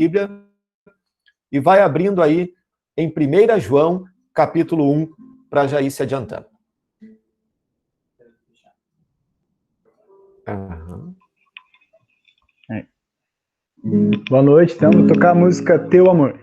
Bíblia e vai abrindo aí em 1 João, capítulo 1, para já ir se adiantando. Uhum. Boa noite, então vamos tocar a música Teu Amor.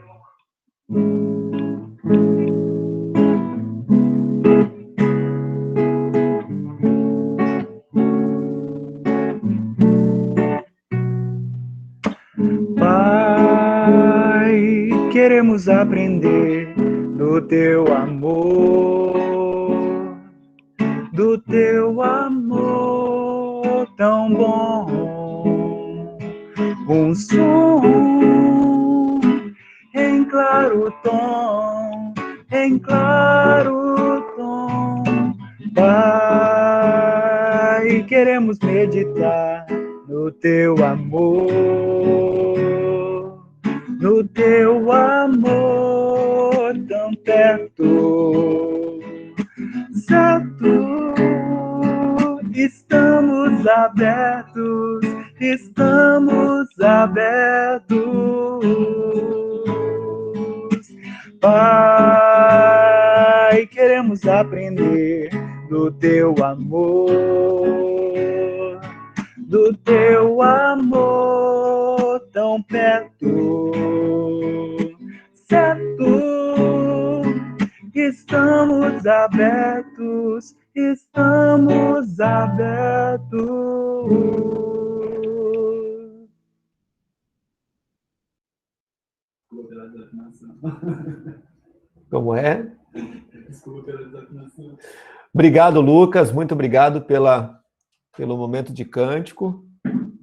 Pai, queremos aprender do Teu amor tão bom. Um som em claro tom, Pai, queremos meditar no Teu amor tão perto, certo, estamos abertos, Pai, queremos aprender do Teu amor tão perto, certo, estamos abertos, Como é? Obrigado, Lucas. Muito obrigado pelo momento de cântico.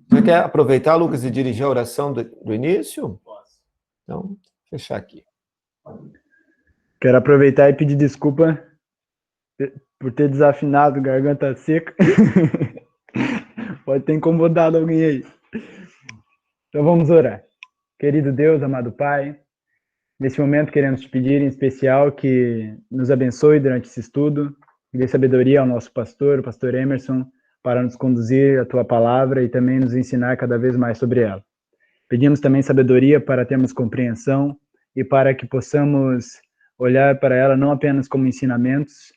Você quer aproveitar, Lucas, e dirigir a oração do início? Posso. Então, vou fechar aqui. Quero aproveitar e pedir desculpa por ter desafinado, garganta seca. Pode ter incomodado alguém aí. Então vamos orar. Querido Deus, amado Pai, nesse momento queremos te pedir em especial que nos abençoe durante esse estudo, que dê sabedoria ao nosso pastor, o pastor Emerson, para nos conduzir a tua palavra e também nos ensinar cada vez mais sobre ela. Pedimos também sabedoria para termos compreensão e para que possamos olhar para ela não apenas como ensinamentos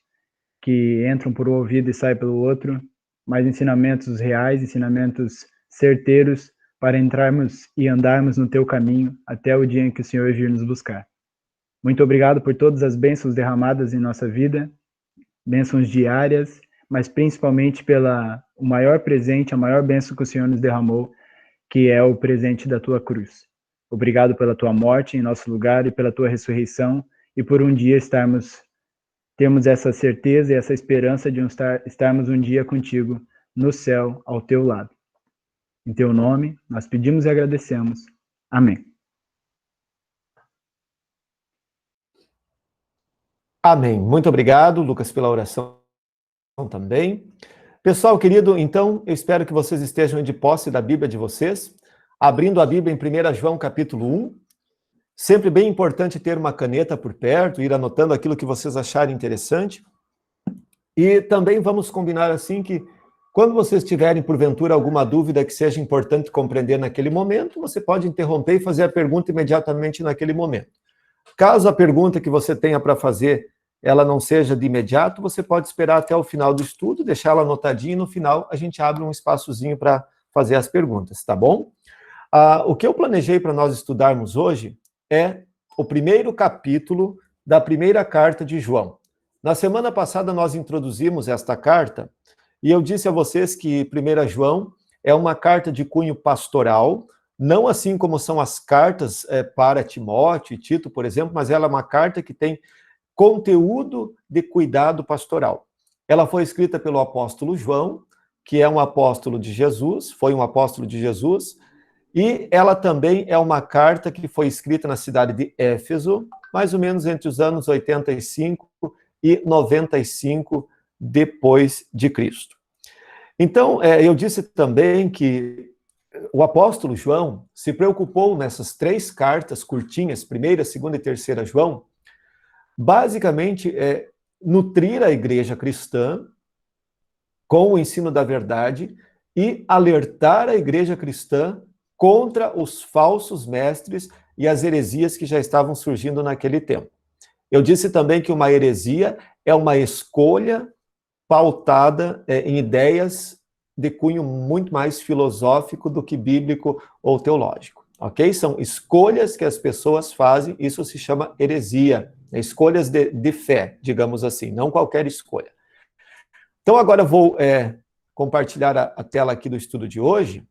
que entram por um ouvido e saem pelo outro, mas ensinamentos reais, ensinamentos certeiros para entrarmos e andarmos no teu caminho até o dia em que o Senhor vir nos buscar. Muito obrigado por todas as bênçãos derramadas em nossa vida, bênçãos diárias, mas principalmente o maior presente, a maior bênção que o Senhor nos derramou, que é o presente da tua cruz. Obrigado pela tua morte em nosso lugar e pela tua ressurreição, e por um dia termos essa certeza e essa esperança de estarmos um dia contigo no céu, ao teu lado. Em teu nome, nós pedimos e agradecemos. Amém. Amém. Muito obrigado, Lucas, pela oração também. Pessoal querido, então, eu espero que vocês estejam de posse da Bíblia de vocês, abrindo a Bíblia em 1 João capítulo 1. Sempre bem importante ter uma caneta por perto, ir anotando aquilo que vocês acharem interessante. E também vamos combinar assim que, quando vocês tiverem, porventura, alguma dúvida que seja importante compreender naquele momento, você pode interromper e fazer a pergunta imediatamente naquele momento. Caso a pergunta que você tenha para fazer ela não seja de imediato, você pode esperar até o final do estudo, deixar ela anotadinha e no final a gente abre um espaçozinho para fazer as perguntas, tá bom? O que eu planejei para nós estudarmos hoje é o primeiro capítulo da primeira carta de João. Na semana passada nós introduzimos esta carta e eu disse a vocês que 1 João é uma carta de cunho pastoral, não assim como são as cartas para Timóteo e Tito, por exemplo, mas ela é uma carta que tem conteúdo de cuidado pastoral. Ela foi escrita pelo apóstolo João, que é um apóstolo de Jesus, foi um apóstolo de Jesus, e ela também é uma carta que foi escrita na cidade de Éfeso, mais ou menos entre os anos 85 e 95 depois de Cristo. Então, eu disse também que o apóstolo João se preocupou nessas 3 cartas curtinhas, 1ª, 2ª e 3ª João, basicamente nutrir a igreja cristã com o ensino da verdade e alertar a igreja cristã contra os falsos mestres e as heresias que já estavam surgindo naquele tempo. Eu disse também que uma heresia é uma escolha pautada em ideias de cunho muito mais filosófico do que bíblico ou teológico, ok? São escolhas que as pessoas fazem, isso se chama heresia, escolhas de fé, digamos assim, não qualquer escolha. Então agora eu vou compartilhar a tela aqui do estudo de hoje.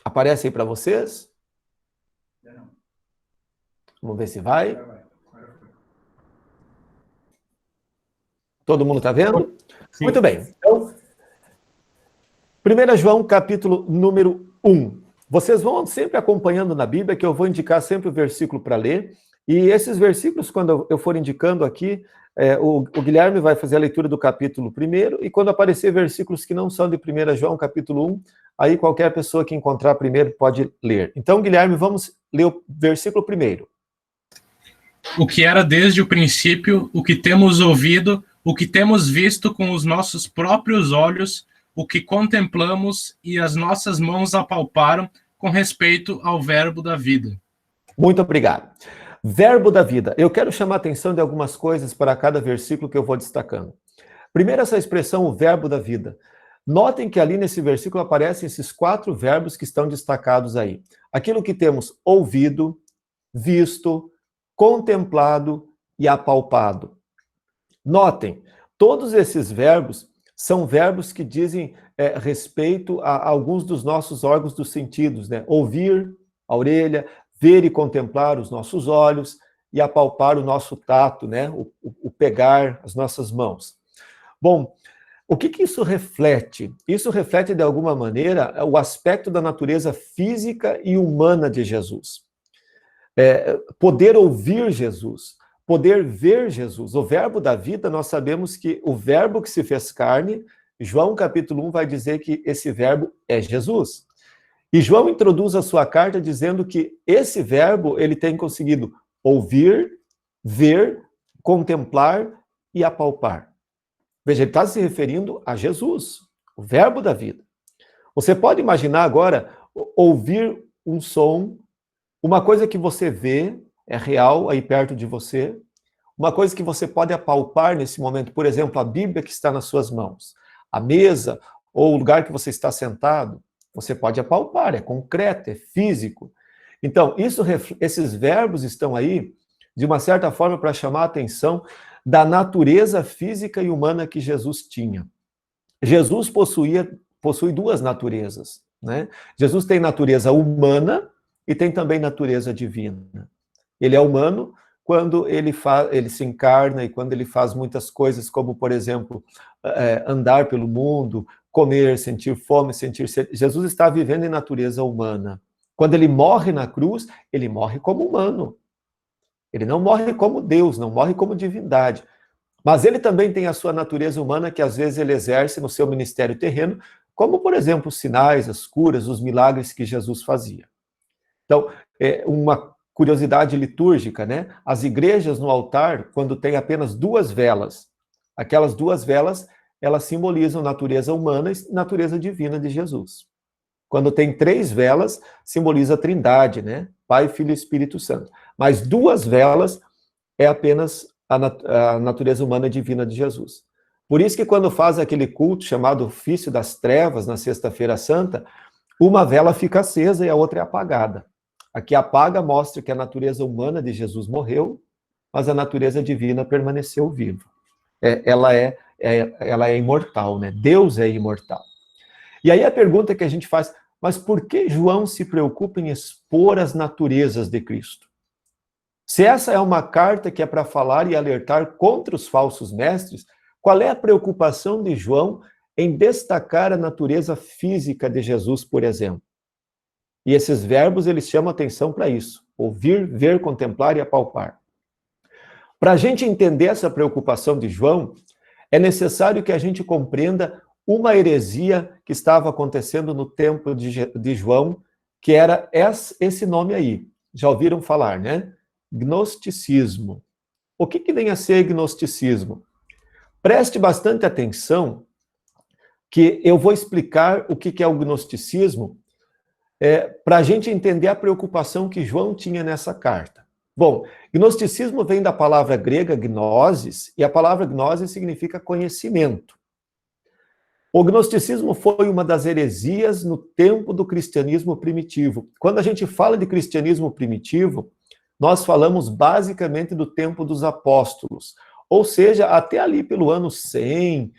Aparece aí para vocês? Vamos ver se vai. Todo mundo está vendo? Sim. Muito bem. Então, 1 João, capítulo número 1. Vocês vão sempre acompanhando na Bíblia, que eu vou indicar sempre o versículo para ler. E esses versículos, quando eu for indicando aqui, o Guilherme vai fazer a leitura do capítulo 1, e quando aparecer versículos que não são de 1 João, capítulo 1, aí qualquer pessoa que encontrar primeiro pode ler. Então, Guilherme, vamos ler o versículo 1. O que era desde o princípio, o que temos ouvido, o que temos visto com os nossos próprios olhos, o que contemplamos e as nossas mãos apalparam com respeito ao verbo da vida. Muito obrigado. Verbo da vida. Eu quero chamar a atenção de algumas coisas para cada versículo que eu vou destacando. Primeiro, essa expressão, o verbo da vida. Notem que ali nesse versículo aparecem esses 4 verbos que estão destacados aí. Aquilo que temos ouvido, visto, contemplado e apalpado. Notem, todos esses verbos são verbos que dizem respeito a alguns dos nossos órgãos dos sentidos, né? Ouvir, a orelha, ver e contemplar os nossos olhos e apalpar o nosso tato, né? O pegar as nossas mãos. Bom, o que isso reflete? Isso reflete, de alguma maneira, o aspecto da natureza física e humana de Jesus. Poder ouvir Jesus, poder ver Jesus. O verbo da vida, nós sabemos que o verbo que se fez carne, João capítulo 1 vai dizer que esse verbo é Jesus. E João introduz a sua carta dizendo que esse verbo, ele tem conseguido ouvir, ver, contemplar e apalpar. Veja, ele está se referindo a Jesus, o verbo da vida. Você pode imaginar agora ouvir um som, uma coisa que você vê, é real aí perto de você, uma coisa que você pode apalpar nesse momento, por exemplo, a Bíblia que está nas suas mãos, a mesa ou o lugar que você está sentado, você pode apalpar, é concreto, é físico. Então, esses verbos estão aí, de uma certa forma, para chamar a atenção da natureza física e humana que Jesus tinha. Jesus possui 2 naturezas, né? Jesus tem natureza humana e tem também natureza divina. Ele é humano quando ele se encarna e quando ele faz muitas coisas, como, por exemplo, andar pelo mundo, comer, sentir fome, sentir sede. Jesus está vivendo em natureza humana. Quando ele morre na cruz, ele morre como humano. Ele não morre como Deus, não morre como divindade. Mas ele também tem a sua natureza humana que às vezes ele exerce no seu ministério terreno, como, por exemplo, os sinais, as curas, os milagres que Jesus fazia. Então, uma curiosidade litúrgica, né? As igrejas no altar, quando tem apenas 2 velas, aquelas 2 velas, elas simbolizam natureza humana e natureza divina de Jesus. Quando tem 3 velas, simboliza a Trindade, né? Pai, Filho e Espírito Santo. Mas 2 velas é apenas a natureza humana e divina de Jesus. Por isso que quando faz aquele culto chamado Ofício das Trevas, na Sexta-feira Santa, uma vela fica acesa e a outra é apagada. A que apaga mostra que a natureza humana de Jesus morreu, mas a natureza divina permaneceu viva. Ela é imortal, né? Deus é imortal. E aí a pergunta que a gente faz, mas por que João se preocupa em expor as naturezas de Cristo? Se essa é uma carta que é para falar e alertar contra os falsos mestres, qual é a preocupação de João em destacar a natureza física de Jesus, por exemplo? E esses verbos, eles chamam atenção para isso. Ouvir, ver, contemplar e apalpar. Para a gente entender essa preocupação de João, é necessário que a gente compreenda uma heresia que estava acontecendo no tempo de João, que era esse nome aí. Já ouviram falar, né? Gnosticismo. O que vem a ser gnosticismo? Preste bastante atenção que eu vou explicar o que é o gnosticismo, para a gente entender a preocupação que João tinha nessa carta. Bom, gnosticismo vem da palavra grega gnosis, e a palavra gnosis significa conhecimento. O gnosticismo foi uma das heresias no tempo do cristianismo primitivo. Quando a gente fala de cristianismo primitivo, nós falamos basicamente do tempo dos apóstolos, ou seja, até ali pelo ano 100,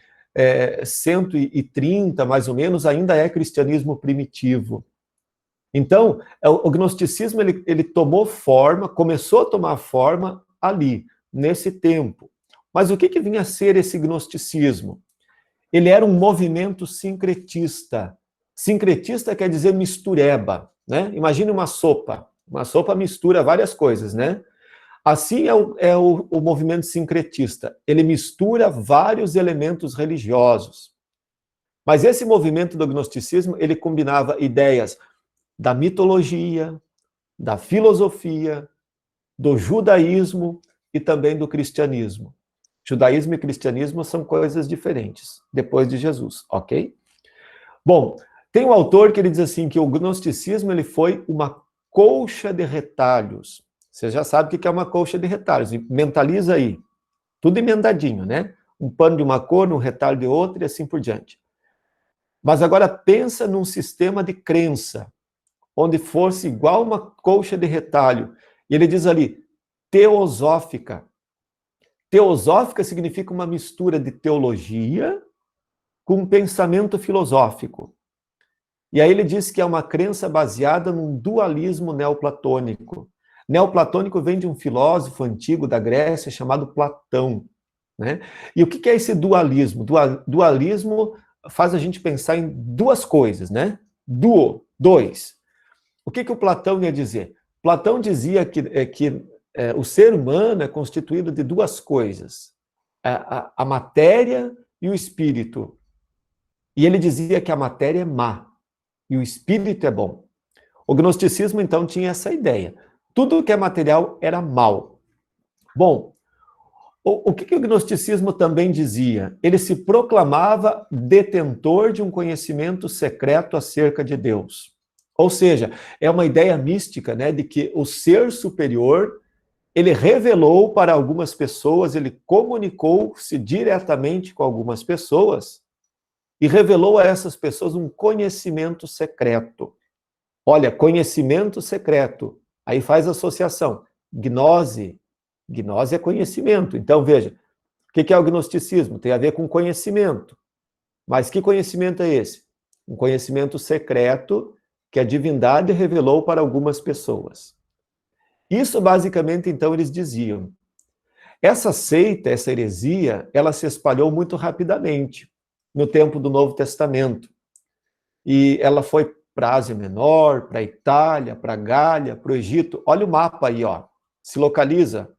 130, mais ou menos, ainda é cristianismo primitivo. Então, o gnosticismo ele tomou forma, começou a tomar forma ali, nesse tempo. Mas o que vinha a ser esse gnosticismo? Ele era um movimento sincretista. Sincretista quer dizer mistureba, né? Imagine uma sopa. Uma sopa mistura várias coisas, né? Assim é o movimento sincretista. Ele mistura vários elementos religiosos. Mas esse movimento do gnosticismo, ele combinava ideias da mitologia, da filosofia, do judaísmo e também do cristianismo. Judaísmo e cristianismo são coisas diferentes, depois de Jesus, ok? Bom, tem um autor que ele diz assim, que o gnosticismo ele foi uma colcha de retalhos. Você já sabe o que é uma colcha de retalhos, mentaliza aí. Tudo emendadinho, né? Um pano de uma cor, um retalho de outra e assim por diante. Mas agora pensa num sistema de crença, onde fosse igual uma colcha de retalho. E ele diz ali, teosófica. Teosófica significa uma mistura de teologia com pensamento filosófico. E aí ele diz que é uma crença baseada num dualismo neoplatônico. Neoplatônico vem de um filósofo antigo da Grécia chamado Platão, né? E o que é esse dualismo? Dualismo faz a gente pensar em duas coisas, né? Dois. O que o Platão ia dizer? Platão dizia que o ser humano é constituído de duas coisas, a matéria e o espírito. E ele dizia que a matéria é má e o espírito é bom. O gnosticismo, então, tinha essa ideia. Tudo que é material era mal. Bom, o que o gnosticismo também dizia? Ele se proclamava detentor de um conhecimento secreto acerca de Deus. Ou seja, é uma ideia mística, né, de que o ser superior, ele revelou para algumas pessoas, ele comunicou-se diretamente com algumas pessoas e revelou a essas pessoas um conhecimento secreto. Olha, conhecimento secreto. Aí faz associação. Gnose. Gnose é conhecimento. Então, veja, o que é o gnosticismo? Tem a ver com conhecimento. Mas que conhecimento é esse? Um conhecimento secreto que a divindade revelou para algumas pessoas. Isso, basicamente, então, eles diziam. Essa seita, essa heresia, ela se espalhou muito rapidamente no tempo do Novo Testamento. E ela foi para a Ásia Menor, para a Itália, para a Gália, para o Egito. Olha o mapa aí, ó. Se localiza.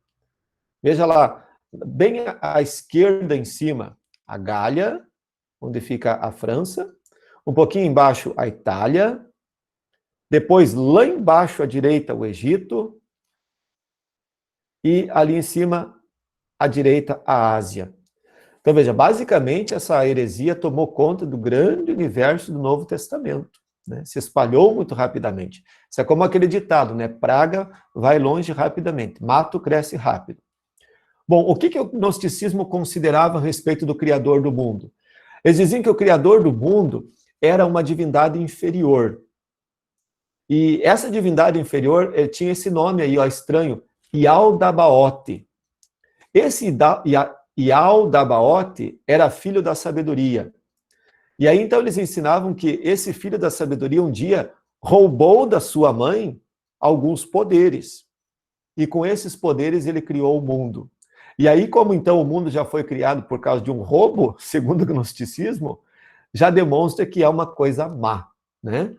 Veja lá, bem à esquerda em cima, a Gália, onde fica a França. Um pouquinho embaixo, a Itália. Depois, lá embaixo à direita, o Egito. E ali em cima, à direita, a Ásia. Então, veja, basicamente, essa heresia tomou conta do grande universo do Novo Testamento, né? Se espalhou muito rapidamente. Isso é como aquele ditado, né? Praga vai longe rapidamente, mato cresce rápido. Bom, o que o gnosticismo considerava a respeito do Criador do mundo? Eles diziam que o Criador do mundo era uma divindade inferior. E essa divindade inferior tinha esse nome aí, ó, estranho, Yaldabaoth. Esse Yaldabaoth era filho da sabedoria. E aí, então, eles ensinavam que esse filho da sabedoria um dia roubou da sua mãe alguns poderes. E com esses poderes ele criou o mundo. E aí, como então o mundo já foi criado por causa de um roubo, segundo o gnosticismo, já demonstra que é uma coisa má, né?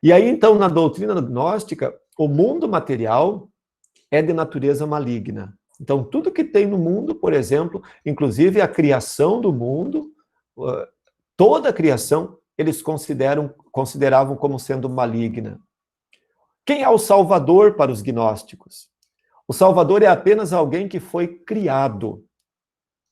E aí, então, na doutrina gnóstica, o mundo material é de natureza maligna. Então, tudo que tem no mundo, por exemplo, inclusive a criação do mundo, toda a criação, eles consideravam como sendo maligna. Quem é o Salvador para os gnósticos? O Salvador é apenas alguém que foi criado.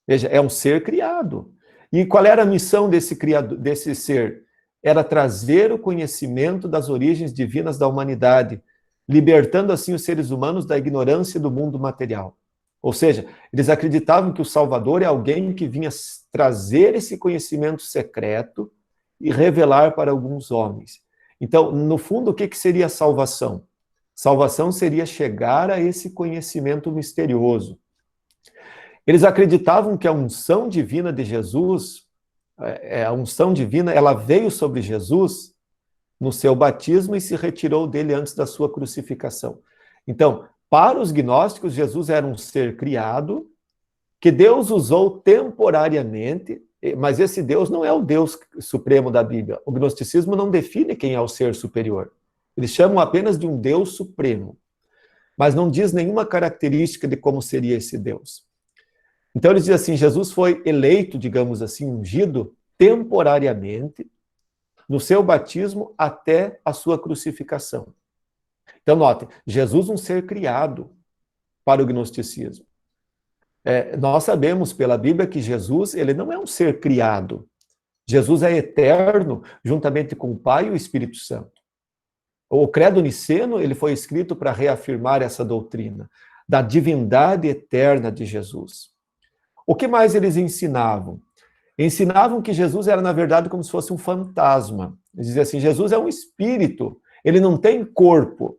Veja, é um ser criado. E qual era a missão desse criador, desse ser? Era trazer o conhecimento das origens divinas da humanidade, libertando assim os seres humanos da ignorância do mundo material. Ou seja, eles acreditavam que o Salvador é alguém que vinha trazer esse conhecimento secreto e revelar para alguns homens. Então, no fundo, o que seria a salvação? Salvação seria chegar a esse conhecimento misterioso. Eles acreditavam que a unção divina de Jesus, a unção divina, ela veio sobre Jesus no seu batismo e se retirou dele antes da sua crucificação. Então, para os gnósticos, Jesus era um ser criado, que Deus usou temporariamente, mas esse Deus não é o Deus supremo da Bíblia. O gnosticismo não define quem é o ser superior. Eles chamam apenas de um Deus supremo, mas não diz nenhuma característica de como seria esse Deus. Então eles dizem assim, Jesus foi eleito, digamos assim, ungido temporariamente no seu batismo até a sua crucificação. Então notem, Jesus um ser criado para o gnosticismo. Nós sabemos pela Bíblia que Jesus ele não é um ser criado. Jesus é eterno, juntamente com o Pai e o Espírito Santo. O Credo Niceno ele foi escrito para reafirmar essa doutrina da divindade eterna de Jesus. O que mais eles ensinavam? Ensinavam que Jesus era, na verdade, como se fosse um fantasma. Eles diziam assim, Jesus é um espírito, ele não tem corpo,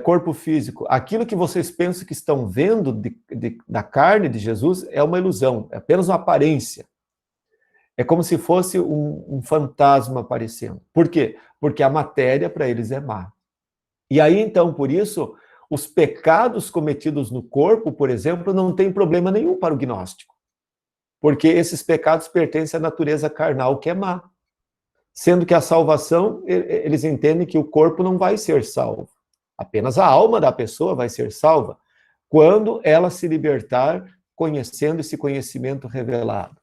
corpo físico. Aquilo que vocês pensam que estão vendo da carne de Jesus é uma ilusão, é apenas uma aparência. É como se fosse um fantasma aparecendo. Por quê? Porque a matéria para eles é má. E aí, então, por isso, os pecados cometidos no corpo, por exemplo, não tem problema nenhum para o gnóstico. Porque esses pecados pertencem à natureza carnal, que é má. Sendo que a salvação, eles entendem que o corpo não vai ser salvo. Apenas a alma da pessoa vai ser salva quando ela se libertar conhecendo esse conhecimento revelado.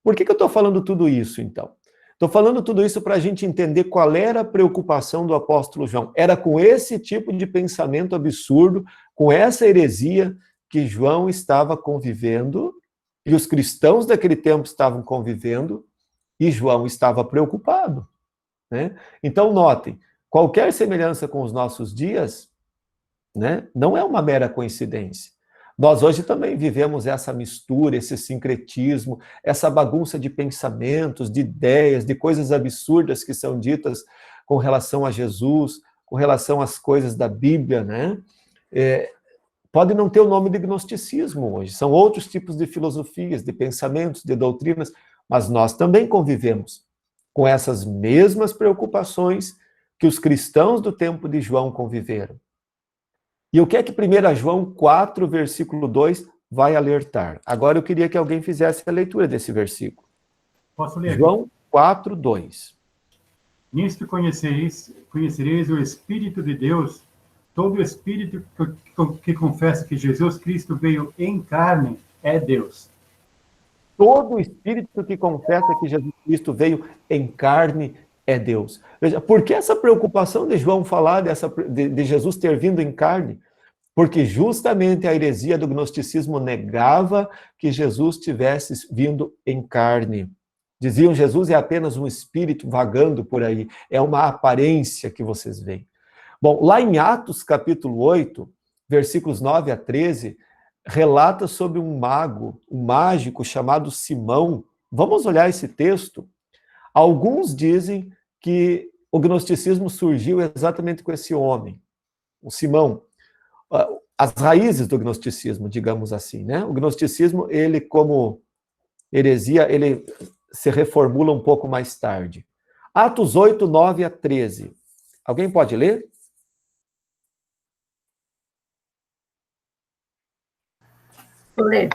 Por que eu estou falando tudo isso, então? Estou falando tudo isso para a gente entender qual era a preocupação do apóstolo João. Era com esse tipo de pensamento absurdo, com essa heresia que João estava convivendo, e os cristãos daquele tempo estavam convivendo, e João estava preocupado, né? Então, notem, qualquer semelhança com os nossos dias, né, não é uma mera coincidência. Nós hoje também vivemos essa mistura, esse sincretismo, essa bagunça de pensamentos, de ideias, de coisas absurdas que são ditas com relação a Jesus, com relação às coisas da Bíblia, né? Pode não ter o nome de gnosticismo hoje, são outros tipos de filosofias, de pensamentos, de doutrinas, mas nós também convivemos com essas mesmas preocupações que os cristãos do tempo de João conviveram. E o que é que 1 João 4, versículo 2 vai alertar? Agora eu queria que alguém fizesse a leitura desse versículo. Posso ler? João 4, 2. Nisto conhecereis o Espírito de Deus. Todo espírito que confessa que Jesus Cristo veio em carne é Deus. Todo espírito que confessa que Jesus Cristo veio em carne é Deus. Veja, por que essa preocupação de João falar de Jesus ter vindo em carne? Porque justamente a heresia do gnosticismo negava que Jesus tivesse vindo em carne. Diziam, Jesus é apenas um espírito vagando por aí, é uma aparência que vocês veem. Bom, lá em Atos capítulo 8, versículos 9 a 13, relata sobre um mago, um mágico chamado Simão. Vamos olhar esse texto? Alguns dizem que o gnosticismo surgiu exatamente com esse homem, o Simão. As raízes do gnosticismo, digamos assim, né? O gnosticismo, ele como heresia, ele se reformula um pouco mais tarde. Atos 8, 9 a 13. Alguém pode ler? Vou ler.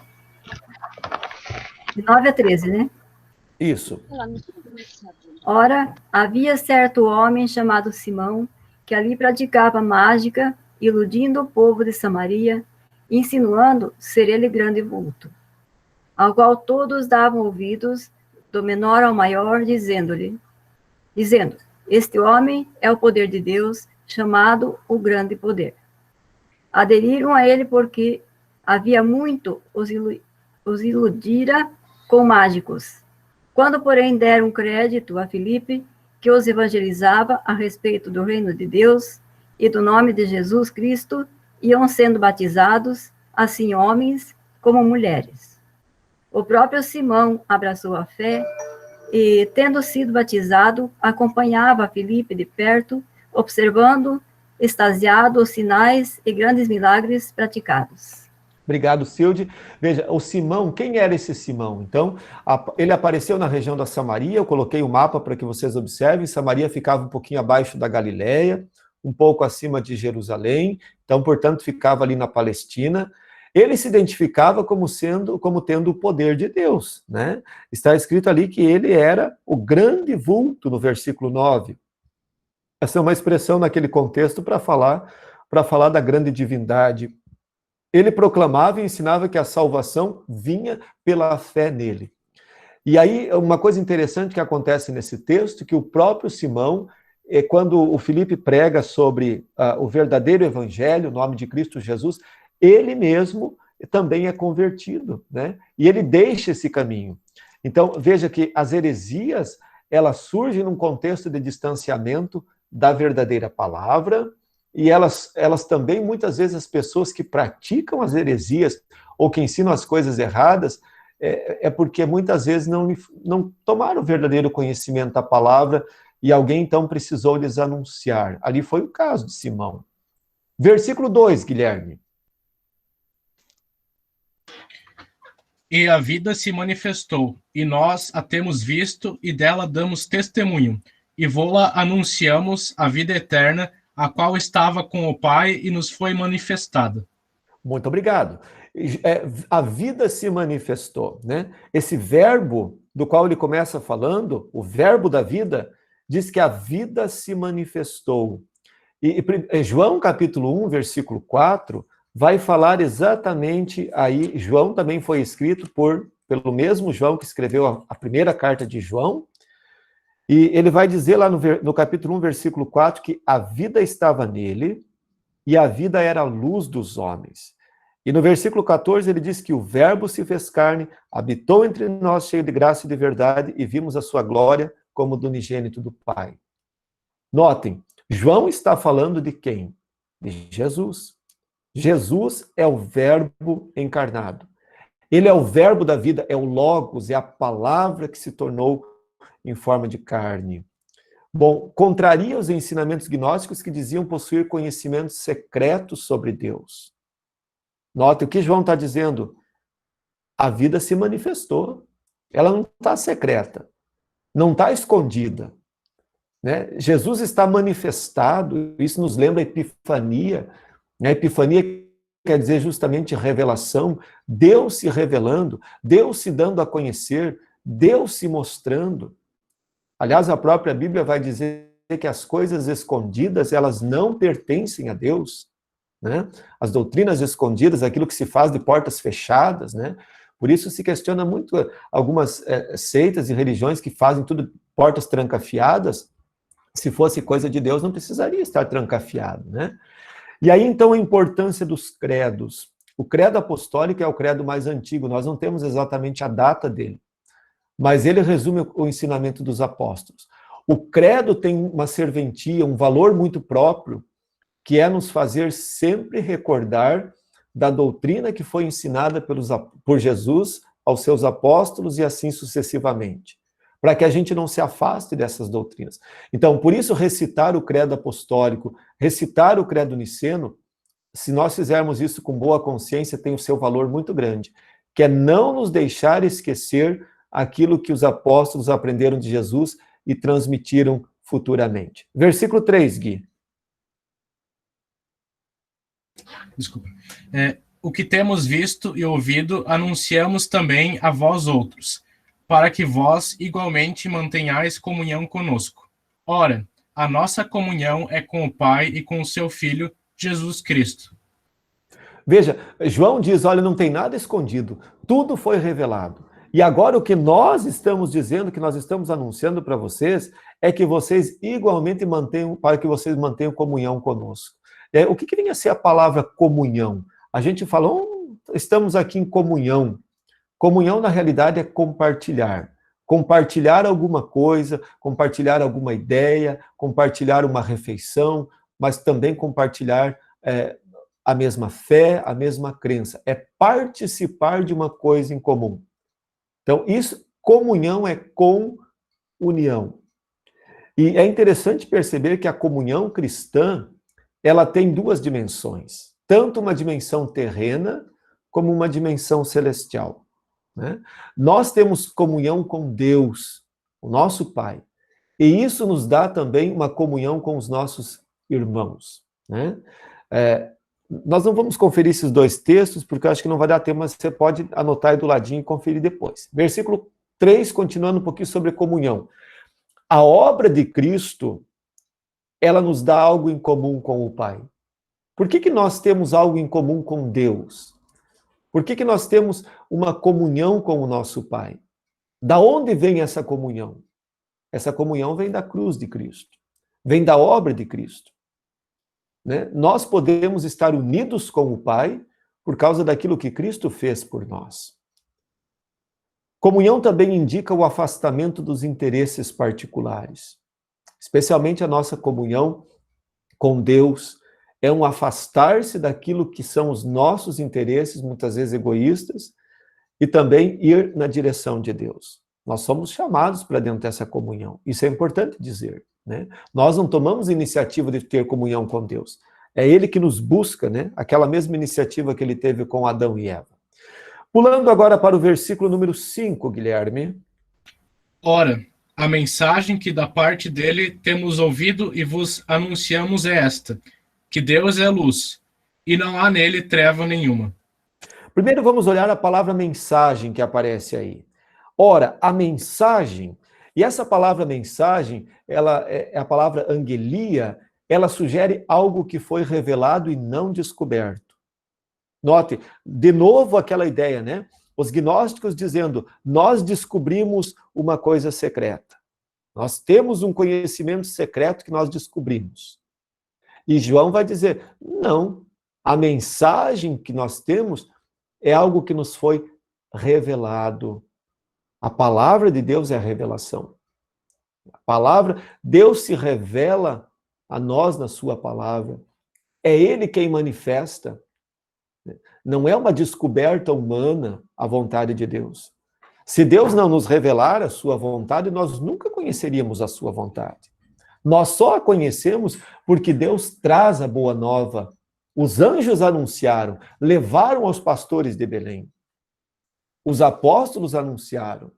De 9 a 13, né? Isso. Ora, havia certo homem chamado Simão, que ali praticava mágica, iludindo o povo de Samaria, insinuando ser ele grande vulto, ao qual todos davam ouvidos, do menor ao maior, dizendo, este homem é o poder de Deus, chamado o grande poder. Aderiram a ele porque havia muito os iludira com mágicos, Quando, porém, deram crédito a Filipe, que os evangelizava a respeito do reino de Deus e do nome de Jesus Cristo, iam sendo batizados, assim homens como mulheres. O próprio Simão abraçou a fé e, tendo sido batizado, acompanhava Filipe de perto, observando, extasiado, os sinais e grandes milagres praticados. Obrigado, Silde. Veja, o Simão, quem era esse Simão? Então, ele apareceu na região da Samaria, eu coloquei o mapa para que vocês observem, Samaria ficava um pouquinho abaixo da Galileia, um pouco acima de Jerusalém, então, portanto, ficava ali na Palestina. Ele se identificava como tendo o poder de Deus, né? Está escrito ali que ele era o grande vulto, no versículo 9. Essa é uma expressão naquele contexto para falar da grande divindade. Ele proclamava e ensinava que a salvação vinha pela fé nele. E aí, uma coisa interessante que acontece nesse texto, que o próprio Simão, quando o Filipe prega sobre o verdadeiro evangelho, o nome de Cristo Jesus, ele mesmo também é convertido, né? E ele deixa esse caminho. Então, veja que as heresias, elas surgem num contexto de distanciamento da verdadeira palavra, e elas também, muitas vezes, as pessoas que praticam as heresias ou que ensinam as coisas erradas, é porque muitas vezes não tomaram o verdadeiro conhecimento da palavra e alguém, então, precisou lhes anunciar. Ali foi o caso de Simão. Versículo 2, Guilherme. E a vida se manifestou, e nós a temos visto, e dela damos testemunho, e vô-la anunciamos a vida eterna, a qual estava com o Pai e nos foi manifestada. Muito obrigado. A vida se manifestou, né? Esse verbo do qual ele começa falando, o verbo da vida, diz que a vida se manifestou. E João capítulo 1, versículo 4, vai falar exatamente aí. João também foi escrito pelo mesmo João que escreveu a primeira carta de João, e ele vai dizer lá no capítulo 1, versículo 4, que a vida estava nele, e a vida era a luz dos homens. E no versículo 14 ele diz que o verbo se fez carne, habitou entre nós cheio de graça e de verdade, e vimos a sua glória como do unigênito do Pai. Notem, João está falando de quem? De Jesus. Jesus é o verbo encarnado. Ele é o verbo da vida, é o Logos, é a palavra que se tornou em forma de carne. Bom, contraria os ensinamentos gnósticos que diziam possuir conhecimentos secretos sobre Deus. Note o que João está dizendo. A vida se manifestou. Ela não está secreta. Não está escondida. Né? Jesus está manifestado. Isso nos lembra a Epifania. A Epifania quer dizer justamente revelação. Deus se revelando. Deus se dando a conhecer. Deus se mostrando. Aliás, a própria Bíblia vai dizer que as coisas escondidas, elas não pertencem a Deus, né? As doutrinas escondidas, aquilo que se faz de portas fechadas, né? Por isso se questiona muito algumas seitas e religiões que fazem tudo portas trancafiadas. Se fosse coisa de Deus, não precisaria estar trancafiado, né? E aí, então, a importância dos credos. O credo apostólico é o credo mais antigo, nós não temos exatamente a data dele, mas ele resume o ensinamento dos apóstolos. O credo tem uma serventia, um valor muito próprio, que é nos fazer sempre recordar da doutrina que foi ensinada por Jesus aos seus apóstolos e assim sucessivamente, para que a gente não se afaste dessas doutrinas. Então, por isso, recitar o credo apostólico, recitar o credo niceno, se nós fizermos isso com boa consciência, tem o seu valor muito grande, que é não nos deixar esquecer aquilo que os apóstolos aprenderam de Jesus e transmitiram futuramente. Versículo 3, Gui. Desculpa. O que temos visto e ouvido, anunciamos também a vós outros, para que vós igualmente mantenhais comunhão conosco. Ora, a nossa comunhão é com o Pai e com o seu Filho, Jesus Cristo. Veja, João diz, olha, não tem nada escondido, tudo foi revelado. E agora o que nós estamos dizendo, que nós estamos anunciando para vocês, é que vocês igualmente para que vocês mantenham comunhão conosco. O que vem a ser a palavra comunhão? A gente fala, estamos aqui em comunhão. Comunhão, na realidade, é compartilhar. compartilhar alguma coisa, compartilhar alguma ideia, compartilhar uma refeição, mas também compartilhar a mesma fé, a mesma crença. É participar de uma coisa em comum. Então, isso, comunhão é com união. E é interessante perceber que a comunhão cristã, ela tem duas dimensões. Tanto uma dimensão terrena, como uma dimensão celestial. Né? Nós temos comunhão com Deus, o nosso Pai. E isso nos dá também uma comunhão com os nossos irmãos. Né? Nós não vamos conferir esses dois textos, porque eu acho que não vai dar tempo, mas você pode anotar aí do ladinho e conferir depois. Versículo 3, continuando um pouquinho sobre comunhão. A obra de Cristo, ela nos dá algo em comum com o Pai. Por que nós temos algo em comum com Deus? Por que nós temos uma comunhão com o nosso Pai? Da onde vem essa comunhão? Essa comunhão vem da cruz de Cristo. Vem da obra de Cristo. Né? Nós podemos estar unidos com o Pai por causa daquilo que Cristo fez por nós. Comunhão também indica o afastamento dos interesses particulares. Especialmente a nossa comunhão com Deus é um afastar-se daquilo que são os nossos interesses, muitas vezes egoístas, e também ir na direção de Deus. Nós somos chamados para dentro dessa comunhão. Isso é importante dizer. Né? Nós não tomamos iniciativa de ter comunhão com Deus. É Ele que nos busca, né? Aquela mesma iniciativa que Ele teve com Adão e Eva. Pulando agora para o versículo número 5, Guilherme. Ora, a mensagem que da parte dele temos ouvido e vos anunciamos é esta, que Deus é luz, e não há nele treva nenhuma. Primeiro vamos olhar a palavra mensagem que aparece aí. Ora, a mensagem, e essa palavra mensagem, ela é a palavra angelia, ela sugere algo que foi revelado e não descoberto. Note, de novo aquela ideia, né? Os gnósticos dizendo, nós descobrimos uma coisa secreta. Nós temos um conhecimento secreto que nós descobrimos. E João vai dizer, não, a mensagem que nós temos é algo que nos foi revelado. A palavra de Deus é a revelação. A palavra, Deus se revela a nós na sua palavra. É Ele quem manifesta. Não é uma descoberta humana a vontade de Deus. Se Deus não nos revelar a sua vontade, nós nunca conheceríamos a sua vontade. Nós só a conhecemos porque Deus traz a boa nova. Os anjos anunciaram, levaram aos pastores de Belém. Os apóstolos anunciaram.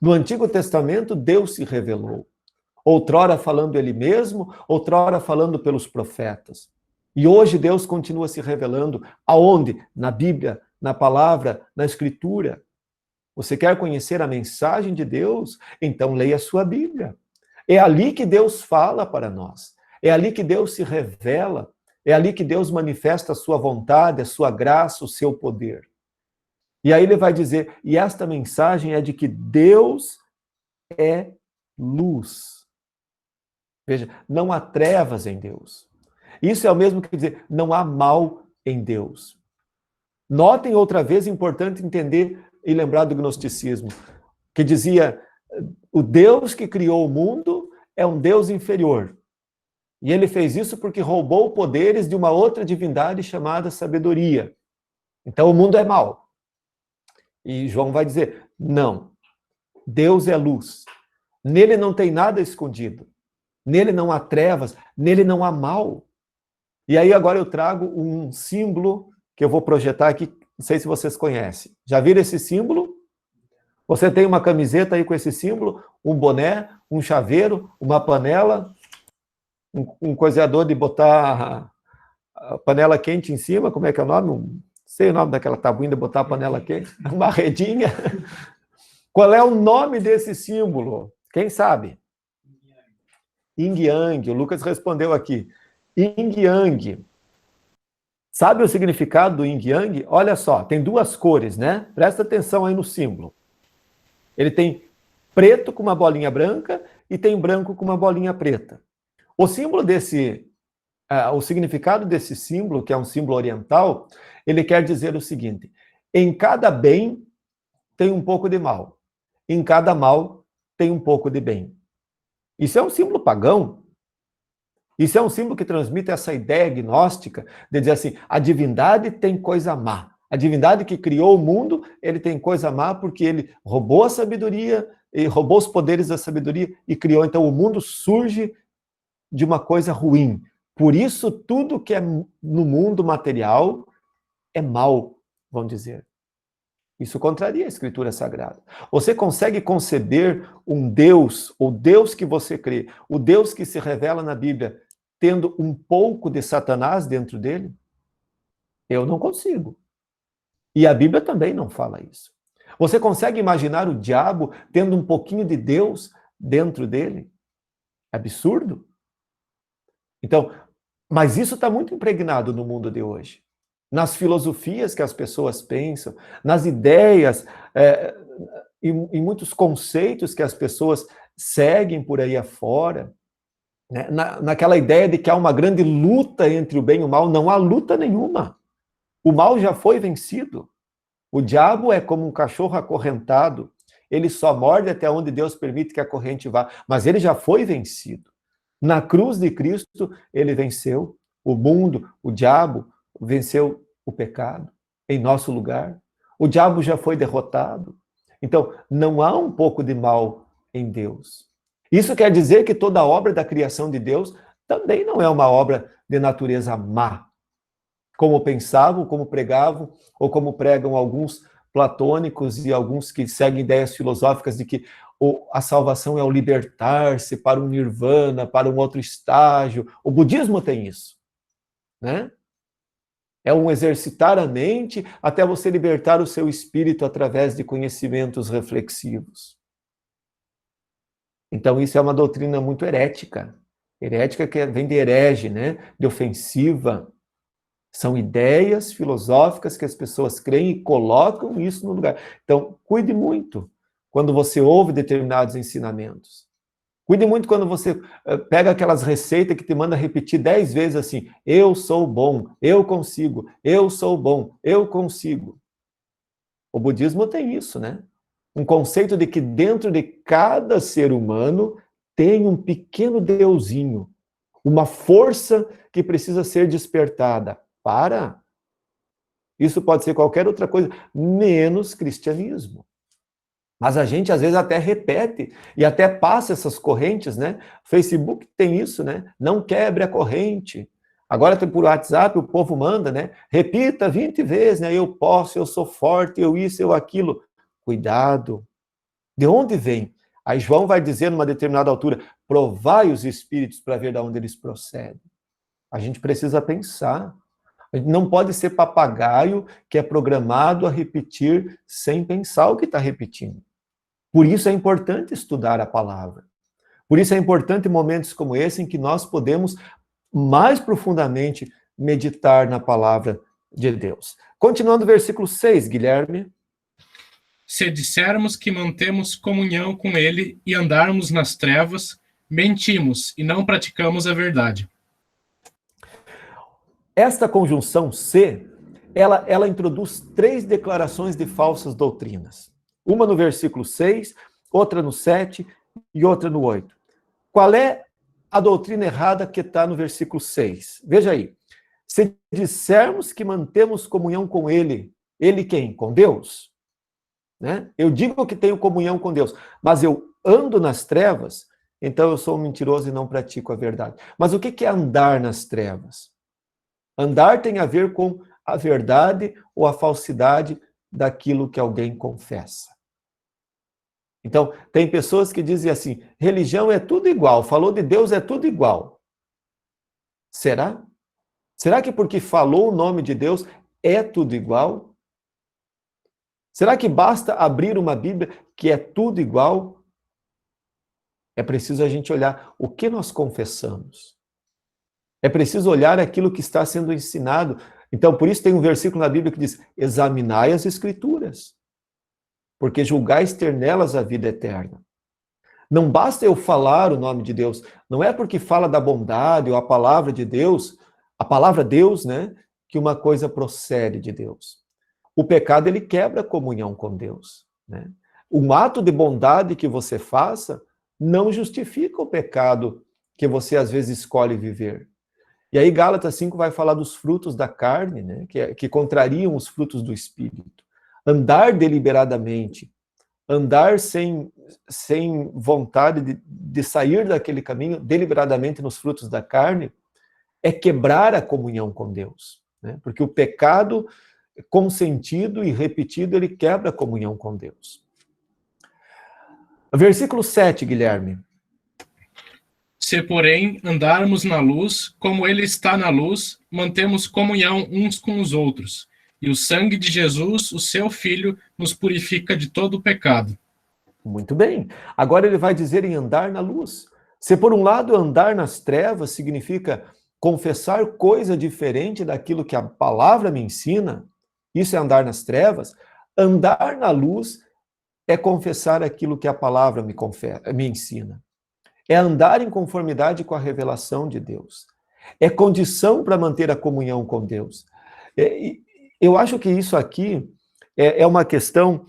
No Antigo Testamento, Deus se revelou. Outrora falando Ele mesmo, outrora falando pelos profetas. E hoje Deus continua se revelando. Aonde? Na Bíblia, na palavra, na Escritura. Você quer conhecer a mensagem de Deus? Então leia a sua Bíblia. É ali que Deus fala para nós. É ali que Deus se revela. É ali que Deus manifesta a sua vontade, a sua graça, o seu poder. E aí ele vai dizer, e esta mensagem é de que Deus é luz. Veja, não há trevas em Deus. Isso é o mesmo que dizer, não há mal em Deus. Notem outra vez, importante entender e lembrar do gnosticismo, que dizia, o Deus que criou o mundo é um Deus inferior. E ele fez isso porque roubou poderes de uma outra divindade chamada sabedoria. Então o mundo é mau. E João vai dizer, não, Deus é luz. Nele não tem nada escondido. Nele não há trevas, nele não há mal. E aí agora eu trago um símbolo que eu vou projetar aqui, não sei se vocês conhecem. Já viram esse símbolo? Você tem uma camiseta aí com esse símbolo, um boné, um chaveiro, uma panela, um coiseador de botar a panela quente em cima, como é que é o nome? Não sei o nome daquela tabuinha de botar a panela quente, uma redinha. Qual é o nome desse símbolo? Quem sabe? Yin Yang, o Lucas respondeu aqui. Yin Yang. Sabe o significado do Yin Yang? Olha só, tem duas cores, né? Presta atenção aí no símbolo. Ele tem preto com uma bolinha branca e tem branco com uma bolinha preta. O símbolo o significado desse símbolo, que é um símbolo oriental, ele quer dizer o seguinte, em cada bem tem um pouco de mal, em cada mal tem um pouco de bem. Isso é um símbolo pagão. Isso é um símbolo que transmite essa ideia gnóstica de dizer assim, a divindade tem coisa má. A divindade que criou o mundo, ele tem coisa má porque ele roubou a sabedoria, e roubou os poderes da sabedoria e criou. Então o mundo surge de uma coisa ruim. Por isso tudo que é no mundo material é mal, vamos dizer. Isso contraria a Escritura Sagrada. Você consegue conceber um Deus, o Deus que você crê, o Deus que se revela na Bíblia, tendo um pouco de Satanás dentro dele? Eu não consigo. E a Bíblia também não fala isso. Você consegue imaginar o diabo tendo um pouquinho de Deus dentro dele? Absurdo. Então, mas isso está muito impregnado no mundo de hoje. Nas filosofias que as pessoas pensam, nas ideias, em muitos conceitos que as pessoas seguem por aí afora, né? Naquela ideia de que há uma grande luta entre o bem e o mal. Não há luta nenhuma. O mal já foi vencido. O diabo é como um cachorro acorrentado. Ele só morde até onde Deus permite que a corrente vá. Mas ele já foi vencido. Na cruz de Cristo, ele venceu o mundo, o diabo, venceu o pecado em nosso lugar. O diabo já foi derrotado. Então, não há um pouco de mal em Deus. Isso quer dizer que toda obra da criação de Deus também não é uma obra de natureza má, como pensavam, como pregavam, ou como pregam alguns platônicos e alguns que seguem ideias filosóficas de que a salvação é o libertar-se para um nirvana, para um outro estágio. O budismo tem isso, né? É um exercitar a mente até você libertar o seu espírito através de conhecimentos reflexivos. Então isso é uma doutrina muito herética. Herética que vem de herege, né? De ofensiva. São ideias filosóficas que as pessoas creem e colocam isso no lugar. Então, cuide muito quando você ouve determinados ensinamentos. Cuide muito quando você pega aquelas receitas que te manda repetir 10 vezes assim, eu sou bom, eu consigo, eu sou bom, eu consigo. O budismo tem isso, né? Um conceito de que dentro de cada ser humano tem um pequeno deusinho, uma força que precisa ser despertada. Para! Isso pode ser qualquer outra coisa, menos cristianismo. Mas a gente, às vezes, até repete e até passa essas correntes, né? Facebook tem isso, né? Não quebre a corrente. Agora, por WhatsApp, o povo manda, né? Repita 20 vezes, né? Eu posso, eu sou forte, eu isso, eu aquilo. Cuidado. De onde vem? Aí João vai dizer, numa determinada altura, provai os espíritos para ver de onde eles procedem. A gente precisa pensar. A gente não pode ser papagaio que é programado a repetir sem pensar o que está repetindo. Por isso é importante estudar a palavra. Por isso é importante momentos como esse em que nós podemos mais profundamente meditar na palavra de Deus. Continuando o versículo 6, Guilherme. Se dissermos que mantemos comunhão com ele e andarmos nas trevas, mentimos e não praticamos a verdade. Esta conjunção se, ela introduz 3 declarações de falsas doutrinas. Uma no versículo 6, outra no 7 e outra no 8. Qual é a doutrina errada que está no versículo 6? Veja aí. Se dissermos que mantemos comunhão com ele, ele quem? Com Deus? Né? Eu digo que tenho comunhão com Deus, mas eu ando nas trevas, então eu sou um mentiroso e não pratico a verdade. Mas o que é andar nas trevas? Andar tem a ver com a verdade ou a falsidade daquilo que alguém confessa. Então, tem pessoas que dizem assim, religião é tudo igual, falou de Deus é tudo igual. Será? Será que porque falou o nome de Deus é tudo igual? Será que basta abrir uma Bíblia que é tudo igual? É preciso a gente olhar o que nós confessamos. É preciso olhar aquilo que está sendo ensinado. Então, por isso tem um versículo na Bíblia que diz, examinai as Escrituras, porque julgais ter nelas a vida eterna. Não basta eu falar o nome de Deus, não é porque fala da bondade ou a palavra de Deus, a palavra Deus, né, que uma coisa procede de Deus. O pecado, ele quebra a comunhão com Deus, né? Um ato de bondade que você faça não justifica o pecado que você às vezes escolhe viver. E aí Gálatas 5 vai falar dos frutos da carne, né, que contrariam os frutos do Espírito. Andar deliberadamente, andar sem vontade de sair daquele caminho deliberadamente nos frutos da carne, é quebrar a comunhão com Deus, né? Porque o pecado consentido e repetido, ele quebra a comunhão com Deus. Versículo 7, Guilherme. Se, porém, andarmos na luz, como ele está na luz, mantemos comunhão uns com os outros. E o sangue de Jesus, o seu Filho, nos purifica de todo o pecado. Muito bem. Agora ele vai dizer em andar na luz. Se por um lado andar nas trevas significa confessar coisa diferente daquilo que a palavra me ensina, isso é andar nas trevas, andar na luz é confessar aquilo que a palavra me ensina. É andar em conformidade com a revelação de Deus. É condição para manter a comunhão com Deus. Eu acho que isso aqui é uma questão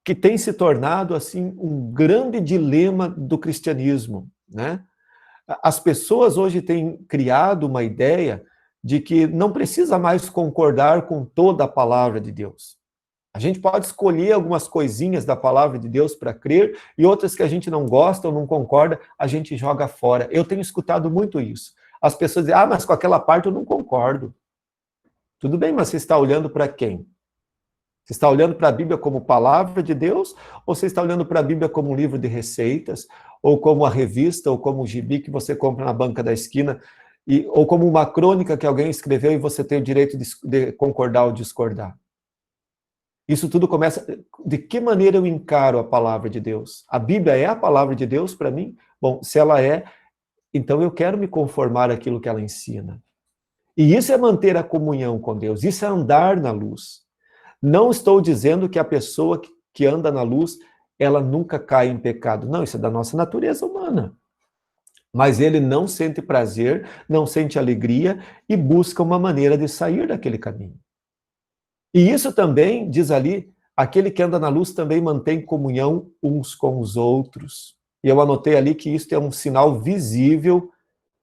que tem se tornado assim um grande dilema do cristianismo, né? As pessoas hoje têm criado uma ideia de que não precisa mais concordar com toda a palavra de Deus. A gente pode escolher algumas coisinhas da palavra de Deus para crer e outras que a gente não gosta ou não concorda, a gente joga fora. Eu tenho escutado muito isso. As pessoas dizem, mas com aquela parte eu não concordo. Tudo bem, mas você está olhando para quem? Você está olhando para a Bíblia como palavra de Deus ou você está olhando para a Bíblia como um livro de receitas ou como a revista ou como o gibi que você compra na banca da esquina ou como uma crônica que alguém escreveu e você tem o direito de concordar ou discordar? Isso tudo começa... De que maneira eu encaro a palavra de Deus? A Bíblia é a palavra de Deus para mim? Bom, se ela é, então eu quero me conformar àquilo que ela ensina. E isso é manter a comunhão com Deus, isso é andar na luz. Não estou dizendo que a pessoa que anda na luz, ela nunca cai em pecado. Não, isso é da nossa natureza humana. Mas ele não sente prazer, não sente alegria e busca uma maneira de sair daquele caminho. E isso também, diz ali, aquele que anda na luz também mantém comunhão uns com os outros. E eu anotei ali que isso é um sinal visível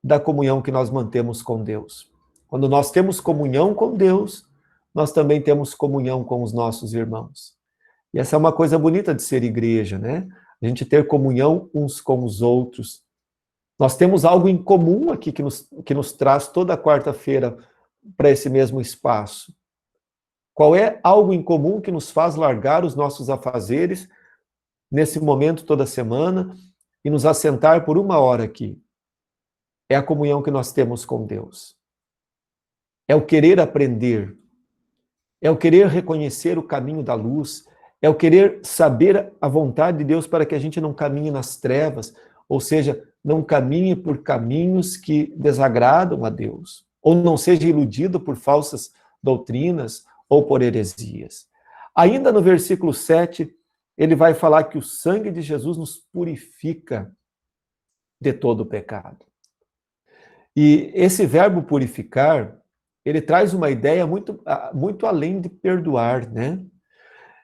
da comunhão que nós mantemos com Deus. Quando nós temos comunhão com Deus, nós também temos comunhão com os nossos irmãos. E essa é uma coisa bonita de ser igreja, né? A gente ter comunhão uns com os outros. Nós temos algo em comum aqui que nos traz toda quarta-feira para esse mesmo espaço. Qual é algo em comum que nos faz largar os nossos afazeres nesse momento toda semana e nos assentar por 1 hora aqui? É a comunhão que nós temos com Deus. É o querer aprender. É o querer reconhecer o caminho da luz. É o querer saber a vontade de Deus para que a gente não caminhe nas trevas, ou seja, não caminhe por caminhos que desagradam a Deus, ou não seja iludido por falsas doutrinas ou por heresias. Ainda no versículo 7, ele vai falar que o sangue de Jesus nos purifica de todo o pecado. E esse verbo purificar, ele traz uma ideia muito além de perdoar, né?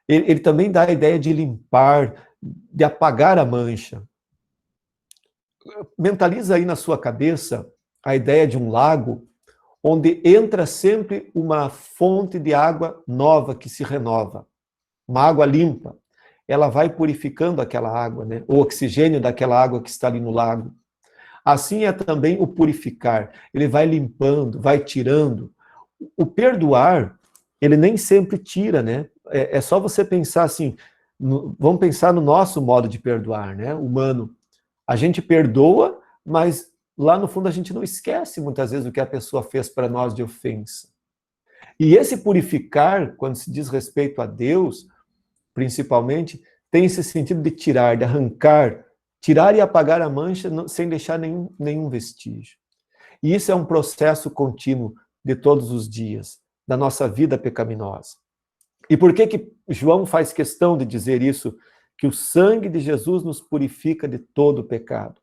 Ele também dá a ideia de limpar, de apagar a mancha. Mentaliza aí na sua cabeça a ideia de um lago onde entra sempre uma fonte de água nova que se renova, uma água limpa. Ela vai purificando aquela água, né? O oxigênio daquela água que está ali no lago. Assim é também o purificar. Ele vai limpando, vai tirando. O perdoar, ele nem sempre tira, né? É só você pensar assim, vamos pensar no nosso modo de perdoar, né? Humano. A gente perdoa, mas lá no fundo a gente não esquece muitas vezes o que a pessoa fez para nós de ofensa. E esse purificar, quando se diz respeito a Deus, principalmente, tem esse sentido de tirar, de arrancar, tirar e apagar a mancha sem deixar nenhum vestígio. E isso é um processo contínuo de todos os dias, da nossa vida pecaminosa. E por que João faz questão de dizer isso? Que o sangue de Jesus nos purifica de todo o pecado.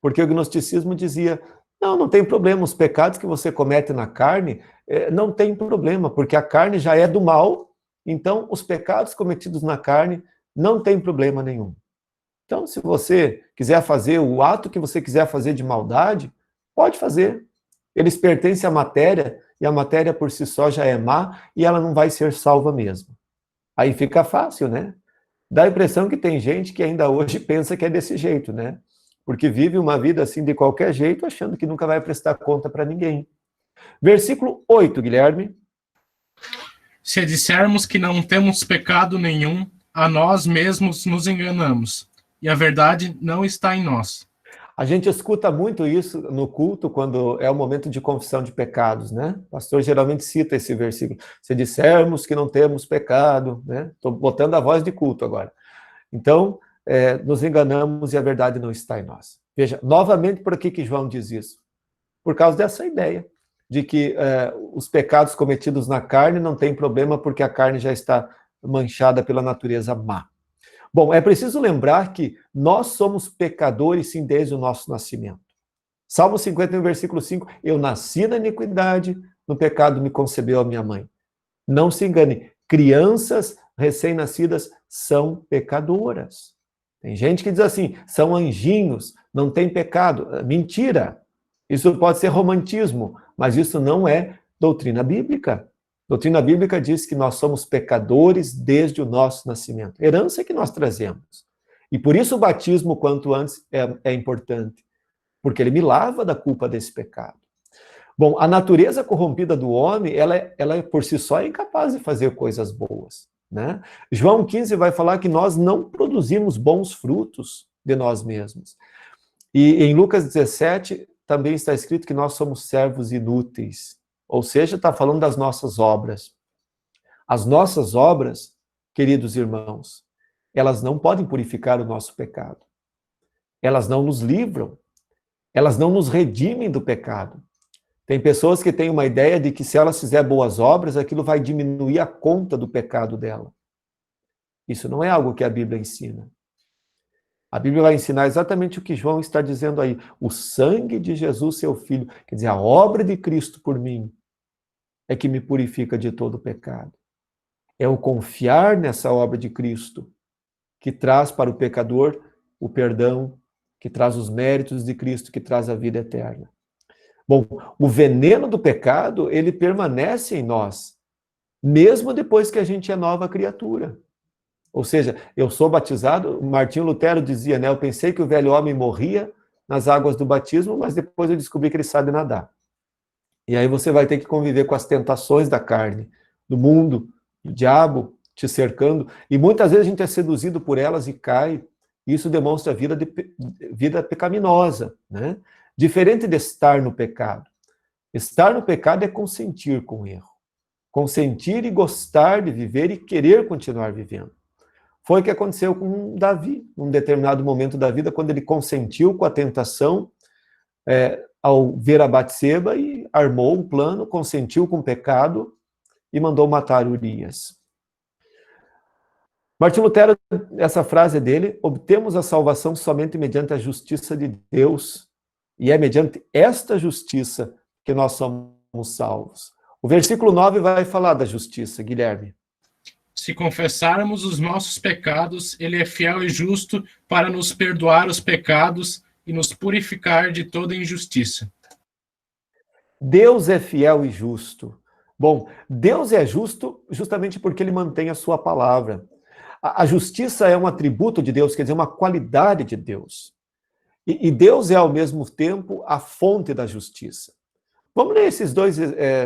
Porque o gnosticismo dizia, não tem problema, os pecados que você comete na carne, não tem problema, porque a carne já é do mal, então os pecados cometidos na carne não tem problema nenhum. Então, se você quiser fazer o ato que você quiser fazer de maldade, pode fazer. Eles pertencem à matéria, e a matéria por si só já é má, e ela não vai ser salva mesmo. Aí fica fácil, né? Dá a impressão que tem gente que ainda hoje pensa que é desse jeito, né? Porque vive uma vida assim de qualquer jeito, achando que nunca vai prestar conta para ninguém. Versículo 8, Guilherme. Se dissermos que não temos pecado nenhum, a nós mesmos nos enganamos, e a verdade não está em nós. A gente escuta muito isso no culto, quando é o momento de confissão de pecados, né? O pastor geralmente cita esse versículo. Se dissermos que não temos pecado, né? Estou botando a voz de culto agora. Então, nos enganamos e a verdade não está em nós. Veja, novamente, por que João diz isso? Por causa dessa ideia de que os pecados cometidos na carne não tem problema porque a carne já está manchada pela natureza má. Bom, é preciso lembrar que nós somos pecadores, sim, desde o nosso nascimento. Salmo 51, versículo 5, eu nasci na iniquidade, no pecado me concebeu a minha mãe. Não se engane, crianças recém-nascidas são pecadoras. Tem gente que diz assim, são anjinhos, não tem pecado. Mentira! Isso pode ser romantismo, mas isso não é doutrina bíblica. Doutrina bíblica diz que nós somos pecadores desde o nosso nascimento. Herança que nós trazemos. E por isso o batismo, quanto antes, é importante. Porque ele me lava da culpa desse pecado. Bom, a natureza corrompida do homem, ela por si só é incapaz de fazer coisas boas, né? João 15 vai falar que nós não produzimos bons frutos de nós mesmos. E em Lucas 17 também está escrito que nós somos servos inúteis. Ou seja, está falando das nossas obras. As nossas obras, queridos irmãos, elas não podem purificar o nosso pecado. Elas não nos livram. Elas não nos redimem do pecado. Tem pessoas que têm uma ideia de que se elas fizerem boas obras, aquilo vai diminuir a conta do pecado dela. Isso não é algo que a Bíblia ensina. A Bíblia vai ensinar exatamente o que João está dizendo aí. O sangue de Jesus, seu Filho, quer dizer, a obra de Cristo por mim, é que me purifica de todo pecado. É o confiar nessa obra de Cristo que traz para o pecador o perdão, que traz os méritos de Cristo, que traz a vida eterna. Bom, o veneno do pecado, ele permanece em nós, mesmo depois que a gente é nova criatura. Ou seja, eu sou batizado, Martinho Lutero dizia, né? Eu pensei que o velho homem morria nas águas do batismo, mas depois eu descobri que ele sabe nadar. E aí você vai ter que conviver com as tentações da carne, do mundo, do diabo te cercando, e muitas vezes a gente é seduzido por elas e cai. Isso demonstra vida pecaminosa, né? Diferente de estar no pecado. Estar no pecado é consentir com o erro. Consentir e gostar de viver e querer continuar vivendo. Foi o que aconteceu com Davi, num determinado momento da vida, quando ele consentiu com a tentação, ao ver a Batseba, e armou um plano, consentiu com o pecado e mandou matar Urias. Martinho Lutero, essa frase dele, obtemos a salvação somente mediante a justiça de Deus, e é mediante esta justiça que nós somos salvos. O versículo 9 vai falar da justiça, Guilherme. Se confessarmos os nossos pecados, ele é fiel e justo para nos perdoar os pecados e nos purificar de toda injustiça. Deus é fiel e justo. Bom, Deus é justo justamente porque ele mantém a sua palavra. A justiça é um atributo de Deus, quer dizer, uma qualidade de Deus. E Deus é, ao mesmo tempo, a fonte da justiça. Vamos ler esses dois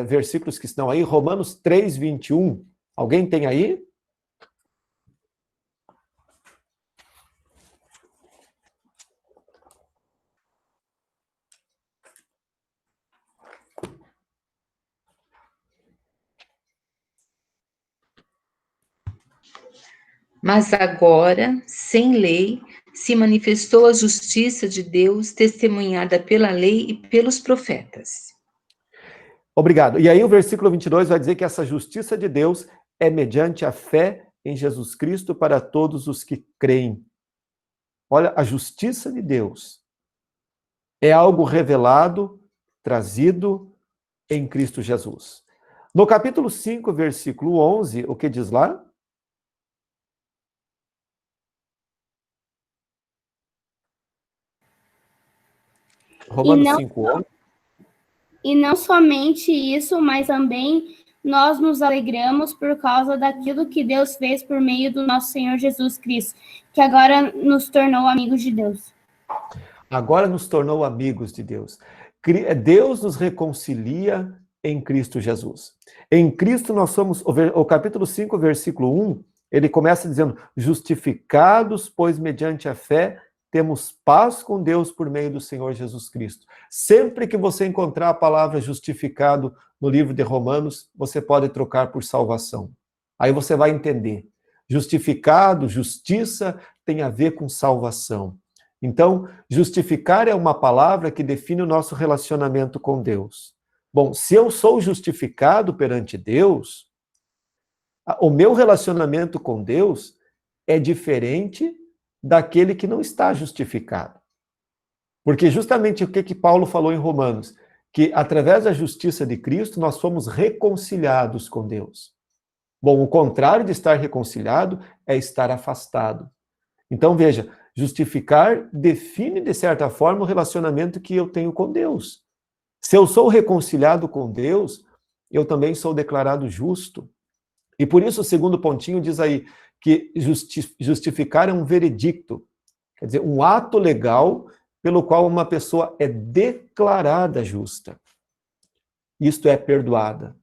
versículos que estão aí, Romanos 3, 21. Alguém tem aí? Mas agora, sem lei, se manifestou a justiça de Deus, testemunhada pela lei e pelos profetas. Obrigado. E aí o versículo 22 vai dizer que essa justiça de Deus é mediante a fé em Jesus Cristo para todos os que creem. Olha, a justiça de Deus é algo revelado, trazido em Cristo Jesus. No capítulo 5, versículo 11, o que diz lá? Romanos 5:11. E não somente isso, mas também nós nos alegramos por causa daquilo que Deus fez por meio do nosso Senhor Jesus Cristo, que agora nos tornou amigos de Deus. Agora nos tornou amigos de Deus. Deus nos reconcilia em Cristo Jesus. Em Cristo nós somos, o capítulo 5, versículo 1, ele começa dizendo, justificados, pois mediante a fé, temos paz com Deus por meio do Senhor Jesus Cristo. Sempre que você encontrar a palavra justificado no livro de Romanos, você pode trocar por salvação. Aí você vai entender. Justificado, justiça, tem a ver com salvação. Então, justificar é uma palavra que define o nosso relacionamento com Deus. Bom, se eu sou justificado perante Deus, o meu relacionamento com Deus é diferente daquele que não está justificado. Porque justamente o que Paulo falou em Romanos? Que através da justiça de Cristo nós fomos reconciliados com Deus. Bom, o contrário de estar reconciliado é estar afastado. Então veja, justificar define de certa forma o relacionamento que eu tenho com Deus. Se eu sou reconciliado com Deus, eu também sou declarado justo. E por isso o segundo pontinho diz aí que justificar é um veredicto, quer dizer, um ato legal pelo qual uma pessoa é declarada justa. Isto é, perdoada.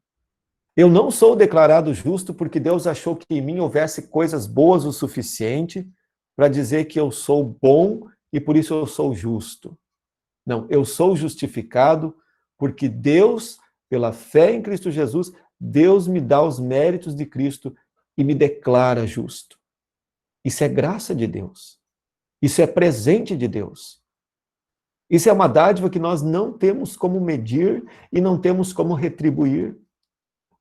Eu não sou declarado justo porque Deus achou que em mim houvesse coisas boas o suficiente para dizer que eu sou bom e por isso eu sou justo. Não, eu sou justificado porque Deus, pela fé em Cristo Jesus, Deus me dá os méritos de Cristo e me declara justo. Isso é graça de Deus. Isso é presente de Deus. Isso é uma dádiva que nós não temos como medir e não temos como retribuir.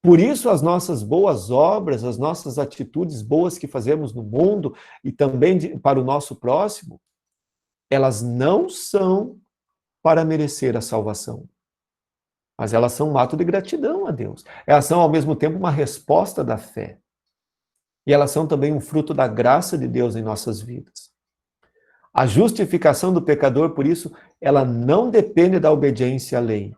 Por isso, as nossas boas obras, as nossas atitudes boas que fazemos no mundo e também para o nosso próximo, elas não são para merecer a salvação. Mas elas são um ato de gratidão a Deus. Elas são, ao mesmo tempo, uma resposta da fé. E elas são também um fruto da graça de Deus em nossas vidas. A justificação do pecador, por isso, ela não depende da obediência à lei.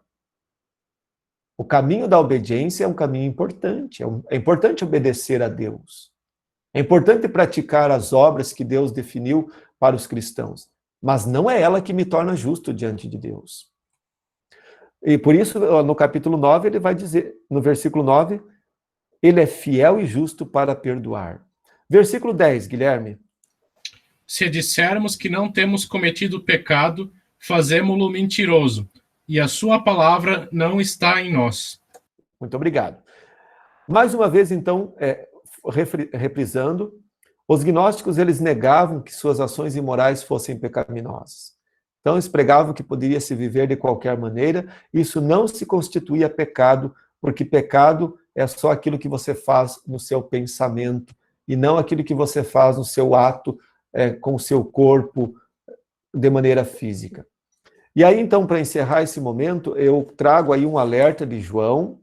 O caminho da obediência é um caminho importante. É importante obedecer a Deus. É importante praticar as obras que Deus definiu para os cristãos. Mas não é ela que me torna justo diante de Deus. E por isso, no capítulo 9, ele vai dizer, no versículo 9, ele é fiel e justo para perdoar. Versículo 10, Guilherme. Se dissermos que não temos cometido pecado, fazemo-lo mentiroso, e a sua palavra não está em nós. Muito obrigado. Mais uma vez, então, reprisando, os gnósticos, eles negavam que suas ações imorais fossem pecaminosas. Então, eles pregavam que poderia se viver de qualquer maneira, isso não se constituía pecado, porque pecado é só aquilo que você faz no seu pensamento, e não aquilo que você faz no seu ato, com o seu corpo, de maneira física. E aí, então, para encerrar esse momento, eu trago aí um alerta de João,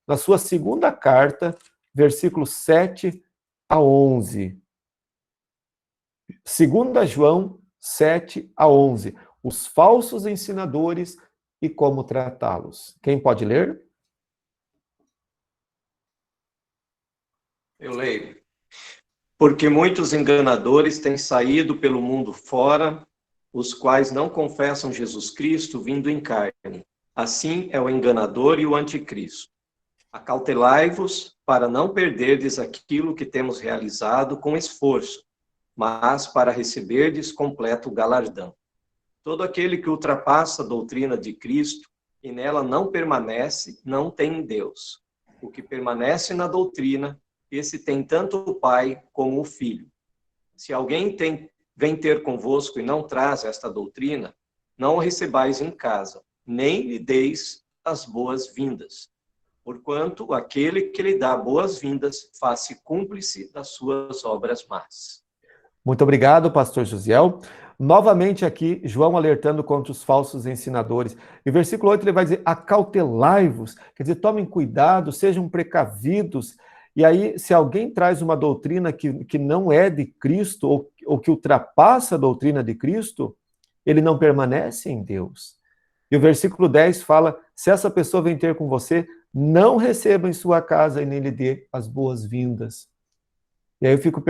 na sua segunda carta, versículos 7 a 11. 2 João 7 a 11. Os falsos ensinadores e como tratá-los. Quem pode ler? Eu leio. Porque muitos enganadores têm saído pelo mundo fora, os quais não confessam Jesus Cristo vindo em carne. Assim é o enganador e o anticristo. Acautelai-vos para não perderdes aquilo que temos realizado com esforço, mas para receberdes completo galardão. Todo aquele que ultrapassa a doutrina de Cristo e nela não permanece, não tem Deus. O que permanece na doutrina, esse tem tanto o Pai como o Filho. Se alguém vem ter convosco e não traz esta doutrina, não o recebais em casa, nem lhe deis as boas-vindas. Porquanto aquele que lhe dá boas-vindas faz-se cúmplice das suas obras más. Muito obrigado, pastor Josiel. Novamente aqui, João alertando contra os falsos ensinadores. E o versículo 8 ele vai dizer, acautelai-vos, quer dizer, tomem cuidado, sejam precavidos. E aí, se alguém traz uma doutrina que não é de Cristo, ou que ultrapassa a doutrina de Cristo, ele não permanece em Deus. E o versículo 10 fala, se essa pessoa vem ter com você, não receba em sua casa e nem lhe dê as boas-vindas. E aí eu fico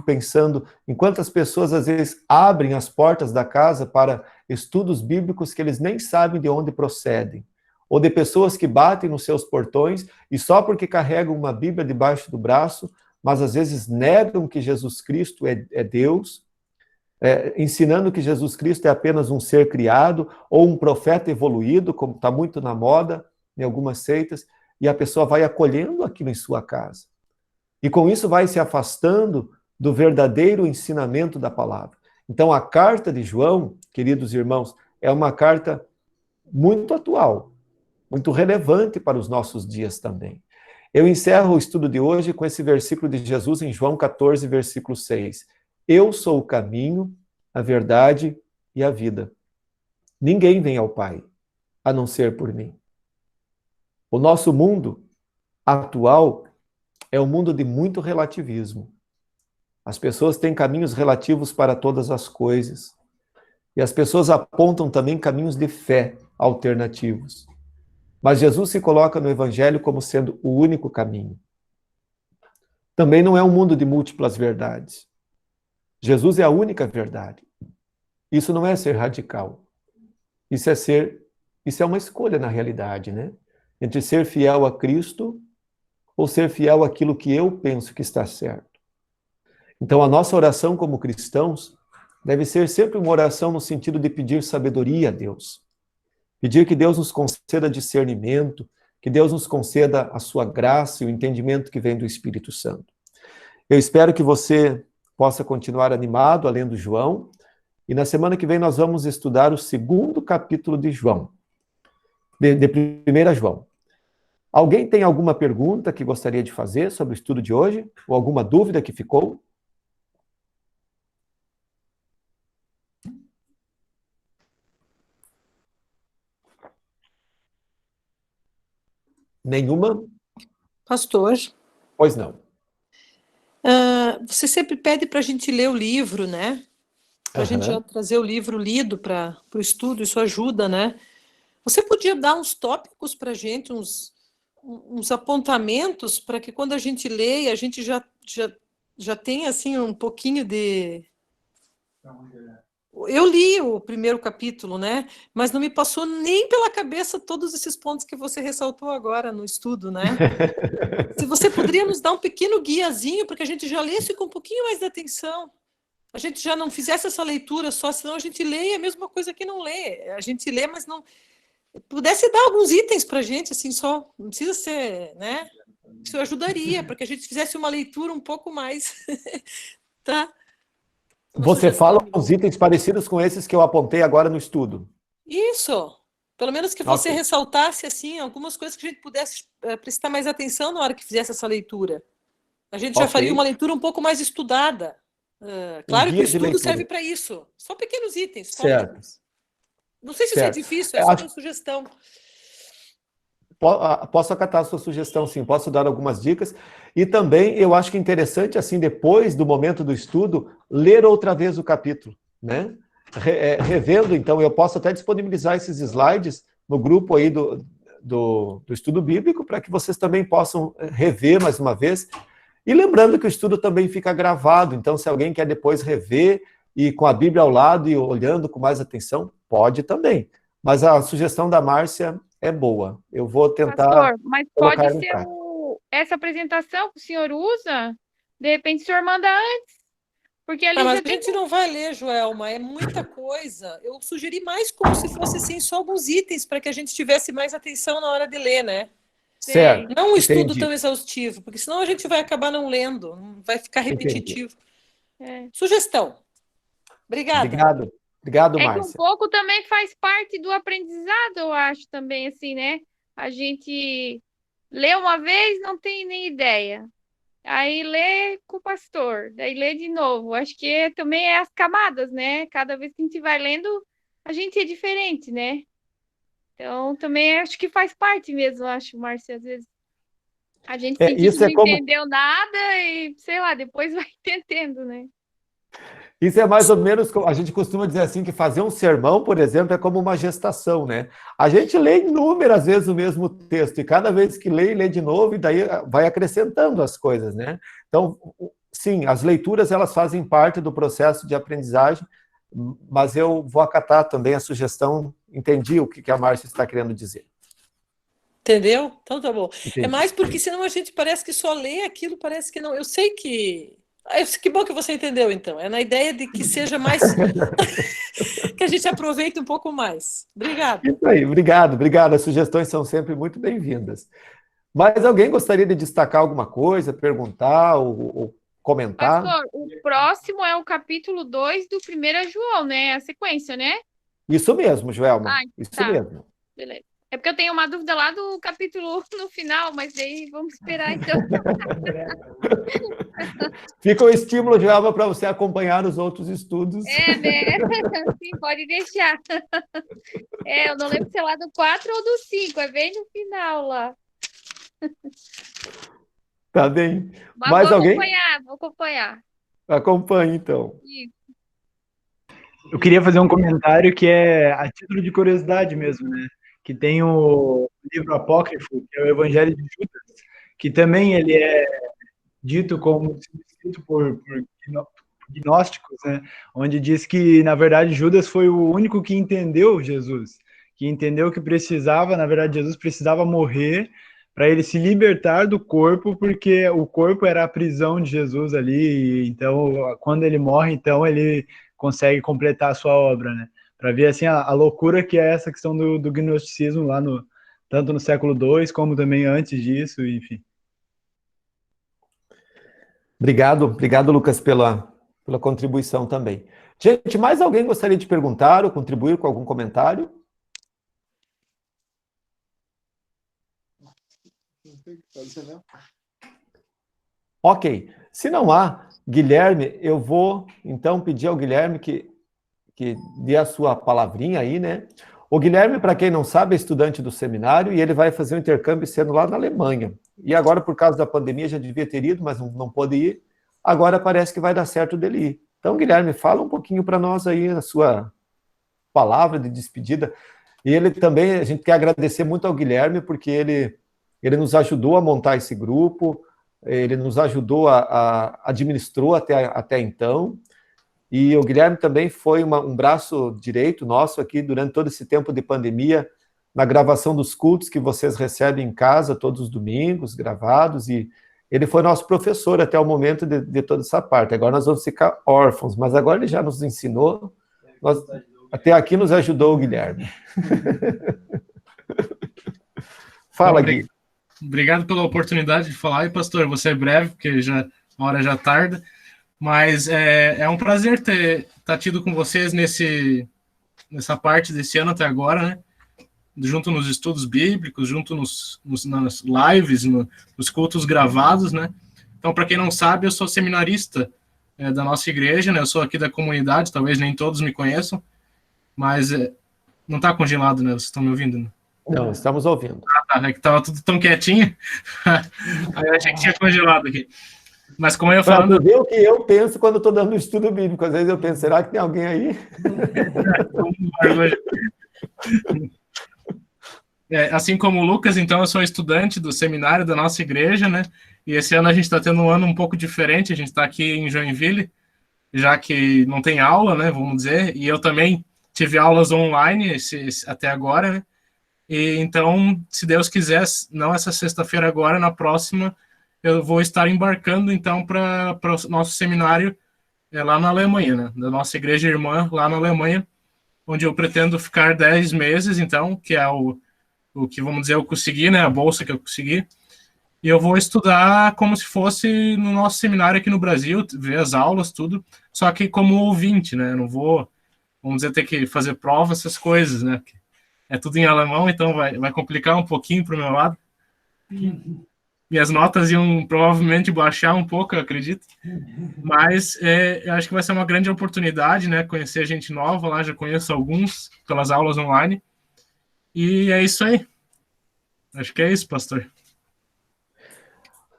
pensando em quantas pessoas às vezes abrem as portas da casa para estudos bíblicos que eles nem sabem de onde procedem. Ou de pessoas que batem nos seus portões e só porque carregam uma Bíblia debaixo do braço, mas às vezes negam que Jesus Cristo é Deus, ensinando que Jesus Cristo é apenas um ser criado ou um profeta evoluído, como está muito na moda em algumas seitas, e a pessoa vai acolhendo aquilo em sua casa. E com isso vai se afastando do verdadeiro ensinamento da palavra. Então a carta de João, queridos irmãos, é uma carta muito atual, muito relevante para os nossos dias também. Eu encerro o estudo de hoje com esse versículo de Jesus em João 14, versículo 6. Eu sou o caminho, a verdade e a vida. Ninguém vem ao Pai, a não ser por mim. O nosso mundo atual é um mundo de muito relativismo. As pessoas têm caminhos relativos para todas as coisas. E as pessoas apontam também caminhos de fé alternativos. Mas Jesus se coloca no Evangelho como sendo o único caminho. Também não é um mundo de múltiplas verdades. Jesus é a única verdade. Isso não é ser radical. Isso é uma escolha na realidade, né? Entre ser fiel a Cristo ou ser fiel àquilo que eu penso que está certo. Então a nossa oração como cristãos deve ser sempre uma oração no sentido de pedir sabedoria a Deus. Pedir que Deus nos conceda discernimento, que Deus nos conceda a sua graça e o entendimento que vem do Espírito Santo. Eu espero que você possa continuar animado lendo João, e na semana que vem nós vamos estudar o 2º capítulo de João, de 1 João. Alguém tem alguma pergunta que gostaria de fazer sobre o estudo de hoje? Ou alguma dúvida que ficou? Nenhuma? Pastor, Pois não. você sempre pede para a gente ler o livro, né? Para a gente já trazer o livro lido para o estudo, isso ajuda, né? Você podia dar uns tópicos para a gente, uns apontamentos, para que quando a gente lê, a gente já tenha assim, um pouquinho de... Eu li o 1º capítulo, né? Mas não me passou nem pela cabeça todos esses pontos que você ressaltou agora no estudo, né? Se você poderia nos dar um pequeno guiazinho para que a gente já lesse com um pouquinho mais de atenção. A gente já não fizesse essa leitura só, senão a gente lê a mesma coisa que não lê. A gente lê, mas não... Pudesse dar alguns itens para a gente, assim, só. Não precisa ser, né? Isso ajudaria, para que a gente fizesse uma leitura um pouco mais... tá? Você fala uns itens parecidos com esses que eu apontei agora no estudo. Isso. Pelo menos que você ressaltasse, assim, algumas coisas que a gente pudesse prestar mais atenção na hora que fizesse essa leitura. A gente já faria uma leitura um pouco mais estudada. Claro que o estudo serve para isso. Só pequenos itens. Certo. Não sei se isso é difícil, é só uma sugestão. Posso acatar a sua sugestão, sim. Posso dar algumas dicas. E também eu acho que é interessante, assim, depois do momento do estudo, ler outra vez o capítulo, né? Revendo, então, eu posso até disponibilizar esses slides no grupo aí do estudo bíblico, para que vocês também possam rever mais uma vez. E lembrando que o estudo também fica gravado, então se alguém quer depois rever e com a Bíblia ao lado e olhando com mais atenção, pode também. Mas a sugestão da Márcia é boa. Eu vou tentar... Pastor, mas pode ser essa apresentação que o senhor usa, de repente o senhor manda antes. Porque ali mas a gente não vai ler, Joelma, é muita coisa. Eu sugeri mais como se fosse assim, só alguns itens para que a gente tivesse mais atenção na hora de ler, né? Certo. Não um estudo tão exaustivo, porque senão a gente vai acabar não lendo, vai ficar repetitivo. Sugestão. Obrigada. Obrigado, Márcia. Márcia. Que um pouco também faz parte do aprendizado, eu acho também, assim, né? A gente lê uma vez, não tem nem ideia. Aí lê com o pastor, daí lê de novo. Acho que também é as camadas, né? Cada vez que a gente vai lendo, a gente é diferente, né? Então, também acho que faz parte mesmo, acho, Márcia, às vezes. A gente não entendeu nada e, sei lá, depois vai entendendo, né? Isso é mais ou menos, a gente costuma dizer assim, que fazer um sermão, por exemplo, é como uma gestação, né? A gente lê inúmeras vezes o mesmo texto, e cada vez que lê de novo, e daí vai acrescentando as coisas, né? Então, sim, as leituras, elas fazem parte do processo de aprendizagem, mas eu vou acatar também a sugestão, entendi o que a Márcia está querendo dizer. Entendeu? Então tá bom. Entendi. É mais porque senão a gente parece que só lê aquilo, parece que não. Eu sei que... Que bom que você entendeu, então. É na ideia de que seja mais... que a gente aproveite um pouco mais. Obrigada. Isso aí, obrigado. As sugestões são sempre muito bem-vindas. Mas alguém gostaria de destacar alguma coisa, perguntar ou comentar? Pastor, o próximo é o capítulo 2 do 1 João, né? A sequência, né? Isso mesmo, Joelma. Isso tá. mesmo. Beleza. É porque eu tenho uma dúvida lá do capítulo no final, mas daí vamos esperar, então. Fica o estímulo, Joelma, para você acompanhar os outros estudos. É, né? Sim, pode deixar. Eu não lembro se é lá do 4 ou do 5, é bem no final lá. Tá bem. Mas Mais vou alguém? Vou acompanhar. Acompanhe, então. Isso. Eu queria fazer um comentário que é a título de curiosidade mesmo, né? Que tem o livro apócrifo, que é o Evangelho de Judas, que também ele é dito como escrito por gnósticos, né? Onde diz que, na verdade, Judas foi o único que entendeu Jesus, que entendeu que precisava, na verdade, Jesus precisava morrer para ele se libertar do corpo, porque o corpo era a prisão de Jesus ali, e então, quando ele morre, então ele consegue completar a sua obra, né? Para ver assim a loucura que é essa questão do gnosticismo lá tanto no século II como também antes disso, enfim. Obrigado, Lucas, pela contribuição também. Gente, mais alguém gostaria de perguntar ou contribuir com algum comentário? Ok. Se não há, Guilherme, eu vou então pedir ao Guilherme que dê a sua palavrinha aí, né? O Guilherme, para quem não sabe, é estudante do seminário e ele vai fazer um intercâmbio sendo lá na Alemanha. E agora, por causa da pandemia, já devia ter ido, mas não pôde ir. Agora parece que vai dar certo dele ir. Então, Guilherme, fala um pouquinho para nós aí a sua palavra de despedida. E ele também, a gente quer agradecer muito ao Guilherme, porque ele nos ajudou a montar esse grupo, ele nos ajudou administrou até então. E o Guilherme também foi um braço direito nosso aqui durante todo esse tempo de pandemia, na gravação dos cultos que vocês recebem em casa todos os domingos, gravados, e ele foi nosso professor até o momento de toda essa parte. Agora nós vamos ficar órfãos, mas agora ele já nos ensinou, até aqui nos ajudou o Guilherme. Fala, Gui. Obrigado pela oportunidade de falar, e pastor, você é breve, porque a hora já tarda. Mas é um prazer estar tido com vocês nessa parte desse ano até agora, né? Junto nos estudos bíblicos, junto nas lives, nos cultos gravados, né? Então, para quem não sabe, eu sou seminarista da nossa igreja, né? Eu sou aqui da comunidade, talvez nem todos me conheçam, mas não está congelado, né? Vocês estão me ouvindo, né? Não, estamos ouvindo. Ah, tá, é que estava tudo tão quietinho, aí eu achei que tinha congelado aqui. Mas como eu ia falando... Para ver o que eu penso quando estou dando estudo bíblico. Às vezes eu penso, será que tem alguém aí? Assim como o Lucas, então, eu sou estudante do seminário da nossa igreja, né? E esse ano a gente está tendo um ano um pouco diferente. A gente está aqui em Joinville, já que não tem aula, né? Vamos dizer. E eu também tive aulas online até agora, né? E então, se Deus quiser, não essa sexta-feira agora, na próxima... eu vou estar embarcando, então, para o nosso seminário lá na Alemanha, né? Da nossa igreja irmã lá na Alemanha, onde eu pretendo ficar 10 meses, então, que é o que, vamos dizer, eu consegui, né? A bolsa que eu consegui. E eu vou estudar como se fosse no nosso seminário aqui no Brasil, ver as aulas, tudo, só que como ouvinte, né? Eu não vou, vamos dizer, ter que fazer prova, essas coisas, né? É tudo em alemão, então vai complicar um pouquinho para o meu lado. Minhas notas iam provavelmente baixar um pouco, eu acredito. Mas eu acho que vai ser uma grande oportunidade, né? Conhecer gente nova lá, já conheço alguns pelas aulas online. E é isso aí. Acho que é isso, pastor.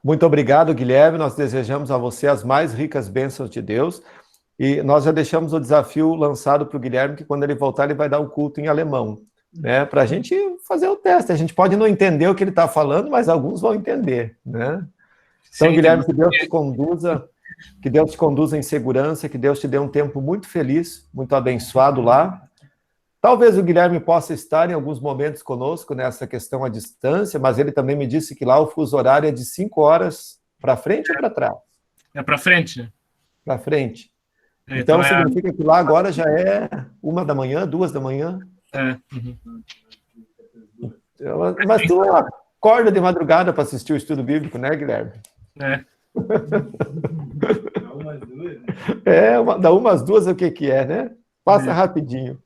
Muito obrigado, Guilherme. Nós desejamos a você as mais ricas bênçãos de Deus. E nós já deixamos o desafio lançado para o Guilherme, que quando ele voltar, ele vai dar o culto em alemão, né? Para a gente fazer o teste. A gente pode não entender o que ele está falando, mas alguns vão entender, né? Então, Sim, Guilherme, que Deus te conduza em segurança, que Deus te dê um tempo muito feliz, muito abençoado lá. Talvez o Guilherme possa estar em alguns momentos conosco nessa questão à distância, mas ele também me disse que lá o fuso horário é de 5 horas para frente ou para trás? É para frente, né? Para frente. Então significa que lá agora já é 1 da manhã, 2 da manhã. Mas tu acorda de madrugada para assistir o estudo bíblico, né, Guilherme? Dá umas duas, o que é, né? Passa rapidinho.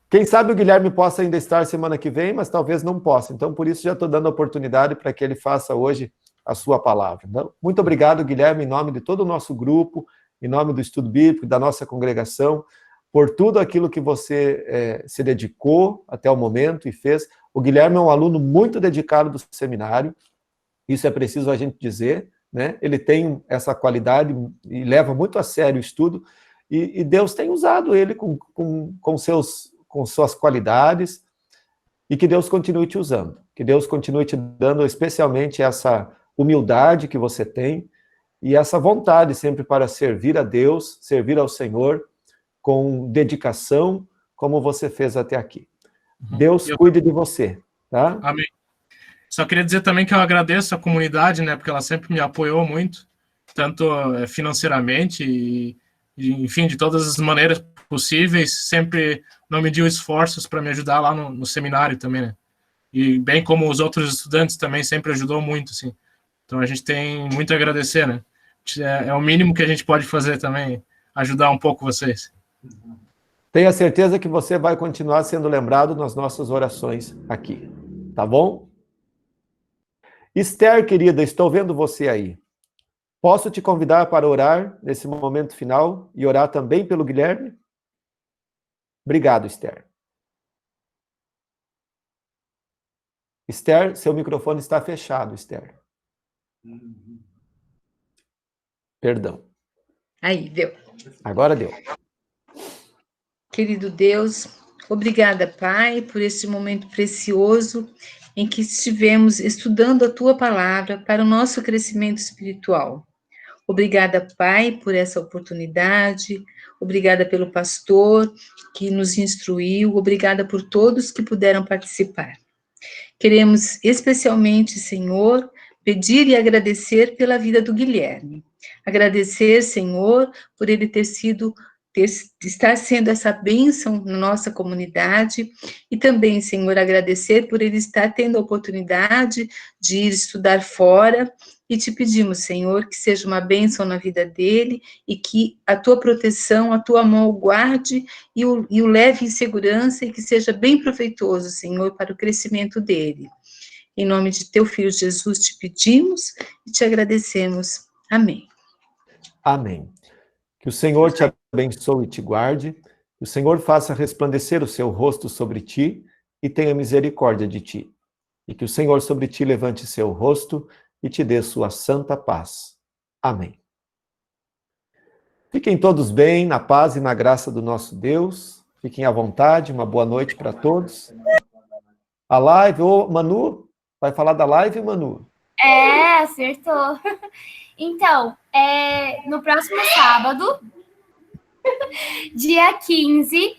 Quem sabe o Guilherme possa ainda estar semana que vem, mas talvez não possa. Então, por isso, já estou dando a oportunidade para que ele faça hoje a sua palavra. Então, muito obrigado, Guilherme, em nome de todo o nosso grupo, em nome do estudo bíblico, da nossa congregação, por tudo aquilo que você se dedicou até o momento e fez. O Guilherme é um aluno muito dedicado do seminário, isso é preciso a gente dizer, né? Ele tem essa qualidade e leva muito a sério o estudo, e Deus tem usado ele com suas qualidades, e que Deus continue te usando, que Deus continue te dando especialmente essa humildade que você tem, e essa vontade sempre para servir a Deus, servir ao Senhor, com dedicação, como você fez até aqui. Deus cuide de você, tá? Amém. Só queria dizer também que eu agradeço a comunidade, né, porque ela sempre me apoiou muito, tanto financeiramente e enfim, de todas as maneiras possíveis, sempre não mediu esforços para me ajudar lá no seminário também, né? E bem como os outros estudantes também sempre ajudou muito, assim. Então a gente tem muito a agradecer, né? É o mínimo que a gente pode fazer também, ajudar um pouco vocês. Tenha certeza que você vai continuar sendo lembrado nas nossas orações aqui, tá bom? Esther, querida, estou vendo você aí. Posso te convidar para orar nesse momento final e orar também pelo Guilherme? Obrigado, Esther. Esther, seu microfone está fechado, Esther. Perdão. Aí, deu. Agora deu. Querido Deus, obrigada, Pai, por este momento precioso em que estivemos estudando a Tua Palavra para o nosso crescimento espiritual. Obrigada, Pai, por essa oportunidade, obrigada pelo pastor que nos instruiu, obrigada por todos que puderam participar. Queremos especialmente, Senhor, pedir e agradecer pela vida do Guilherme. Agradecer, Senhor, por ele estar sendo essa bênção na nossa comunidade, e também, Senhor, agradecer por ele estar tendo a oportunidade de ir estudar fora, e te pedimos, Senhor, que seja uma bênção na vida dele, e que a tua proteção, a tua mão o guarde e o leve em segurança, e que seja bem proveitoso, Senhor, para o crescimento dele. Em nome de teu Filho Jesus te pedimos e te agradecemos. Amém. Amém. Que o Senhor te abençoe e te guarde, que o Senhor faça resplandecer o seu rosto sobre ti e tenha misericórdia de ti. E que o Senhor sobre ti levante seu rosto e te dê sua santa paz. Amém. Fiquem todos bem, na paz e na graça do nosso Deus. Fiquem à vontade, uma boa noite para todos. A live, Manu, vai falar da live, Manu? Acertou. Então, no próximo sábado, dia 15,